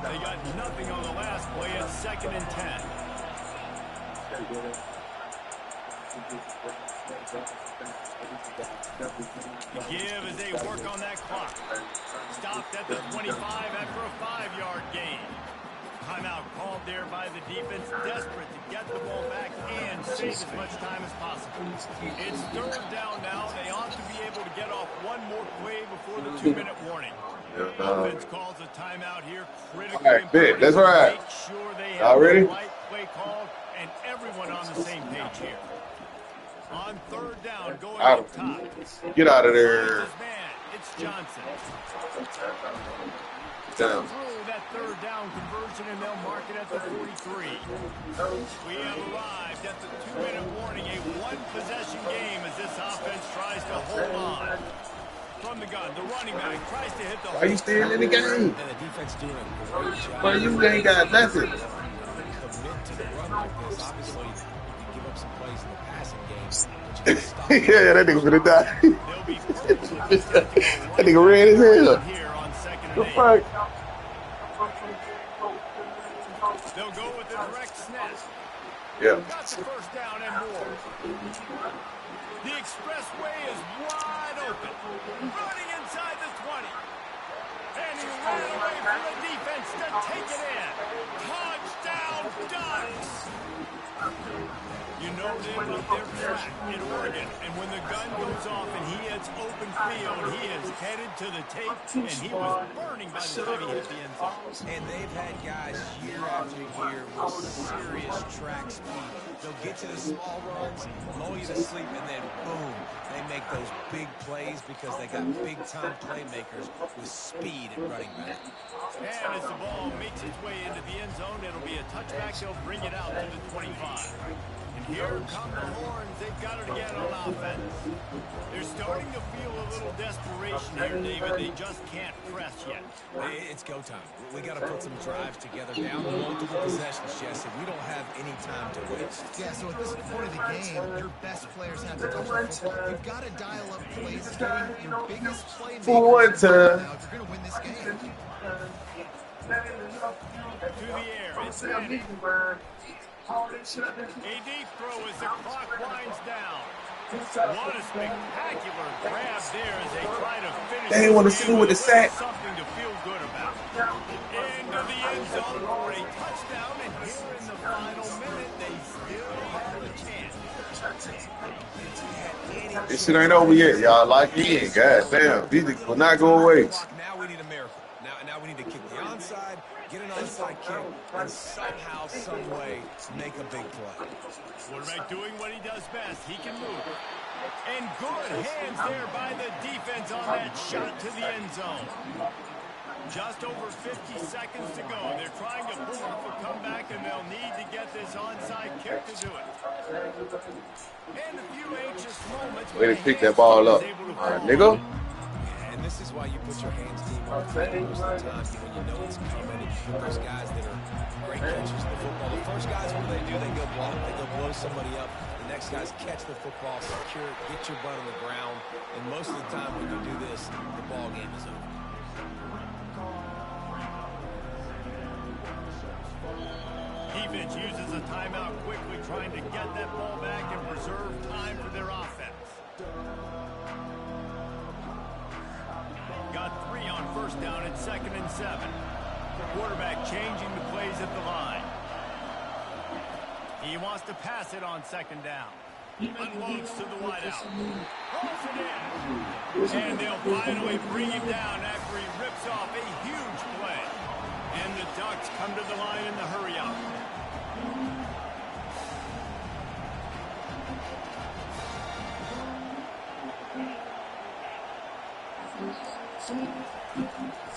They got nothing on the last play. It's 2nd and 10. The give as they work on that clock. Stopped at the 25 after a 5-yard gain. Timeout called there by the defense, desperate to get the ball back and save as much time as possible. It's 3rd down now. They ought to be able to get off one more play before the 2-minute warning. Offense calls a timeout here. Critically important. That's right. Make sure they have ready? the right play called and everyone on the same page here. On 3rd down, going up top. Get out of there. It's Johnson. Down. Through that third down conversion, and they'll mark it at the 43. We have arrived at the 2-minute warning, a one-possession game as this offense tries to hold on. From the gun, the running back tries to hit the Why you still in the game? And the defense doing a great job. Well, you ain't got nothing. Commit to the run like this. Obviously, you give up some plays in the passing game, but you can stop. Yeah, that nigga gonna die. They'll be That nigga ran his hell. here on 2nd The and 8. fuck? They'll go with a direct snap. Yeah. Got the first down and more. The expressway is wide open. Running inside the 20. And he ran away from the defense to take it in. Touchdown, Ducks! You know they're track in Oregon, and when the gun goes off and he hits open field, he is headed to the tape, and he was burning by the time he hit the end zone. And they've had guys year after year with serious track speed. They'll get you the small runs, lull you to sleep, and then boom, they make those big plays because they got big-time playmakers with speed at running back. And as the ball makes its way into the end zone, it'll be a touchback. They'll bring it out to the 25. And here come the horns. They've got it again on offense. They're starting to feel a little desperation here, David. They just can't press yet. It's go time. We got to put some drives together. Down multiple possessions, Jesse. We don't have any time to waste. Yeah, so at this point of the game, your best players have to touch the football. You've got to dial up plays, getting your biggest playmakers For one time. now if you're going to win this game. To the air. It's ready. A deep throw as the clock winds down. What a spectacular grab there as they try to finish. They ain't want to see with the sack. Something to feel good about. Into the end zone for a touchdown, and here in the final minute, they still have a chance. This shit ain't over yet, y'all. Like it. God damn. These will not go away. Now we need a miracle. Now we need to kick the onside, get an onside kick, and somehow, some way, make a big play. Quarterback doing what he does best. He can move. And good hands there by the defense on that shot to the end zone. Just over 50 seconds to go. They're trying to pull off a comeback, and they'll need to get this onside kick to do it. And a few anxious moments. Way to pick that ball up. All right, nigga. And this is why you put your hands team on the field most of the time when you know it's coming. And you put those guys that are great catchers of the football. The first guys, what do? They go block. They go blow somebody up. The next guys catch the football, secure it, get your butt on the ground. And most of the time when you do this, the ball game is over. Defense uses a timeout quickly, trying to get that ball back and preserve time for their offense. Got 3 on first down at 2nd and 7. Quarterback changing the plays at the line. He wants to pass it on 2nd down. Unloads to the wideout. Rolls it in. And they'll finally bring him down after he rips off a huge play. And the Ducks come to the line in the hurry-up.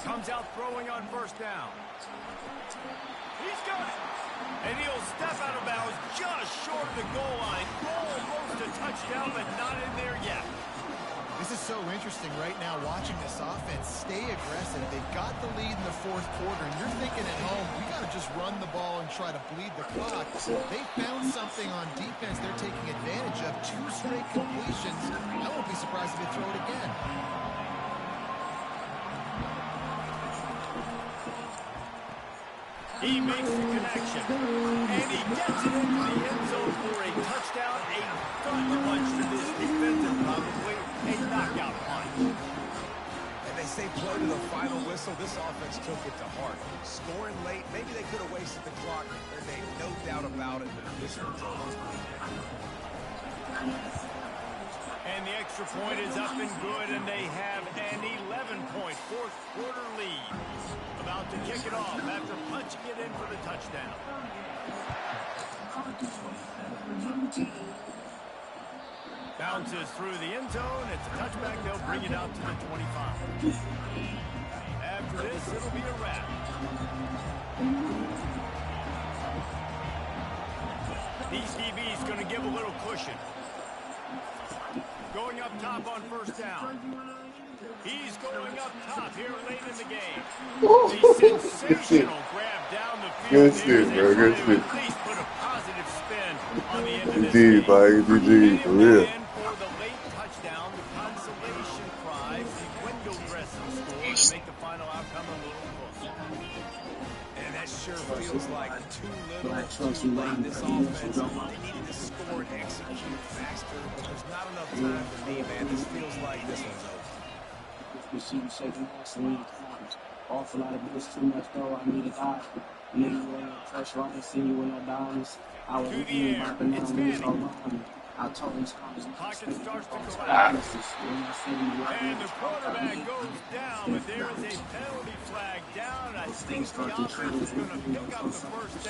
Comes out throwing on first down. He's got it. And he'll step out of bounds just short of the goal line. Almost a touchdown, but not in there yet. This is so interesting right now watching this offense stay aggressive. They've got the lead in the fourth quarter, and you're thinking at home, we got to just run the ball and try to bleed the clock. They found something on defense they're taking advantage of. 2 straight completions. I won't be surprised if they throw it again. He makes the connection, and he gets it into the end zone for a touchdown. A gut punch to this defense and probably a knockout punch. And they say play to the final whistle. This offense took it to heart. Scoring late, maybe they could have wasted the clock. There's no doubt about it. This one's over. And the extra point is up and good, and they have an 11-point fourth quarter lead. About to kick it off after punching it in for the touchdown. Bounces through the end zone. It's a touchback. They'll bring it out to the 25. After this, it'll be a wrap. DCB's going to give a little cushion. Going up top on first down. He's going up top here late in the game. A sensational grab down the field. Good shit, bro. Good shit. At least put a positive spin on the end of this GG, buddy. GG, for real. For the late touchdown, the consolation prize, the window dressing score to make the final outcome a little closer. And that sure feels like too little, too late. This offense, they needed to score and execute faster, but there's not enough time for me, man. This feels like this one's over. Receive shaking ass and awful lot of this too much though. I need a guy. Nigga, fresh right and see you in that diamonds. I was To the air. It's Manning. I told him to Pocket starts to collapse. And the quarterback goes down, but there is a penalty flag down. I think the offense is going to pick up the first down.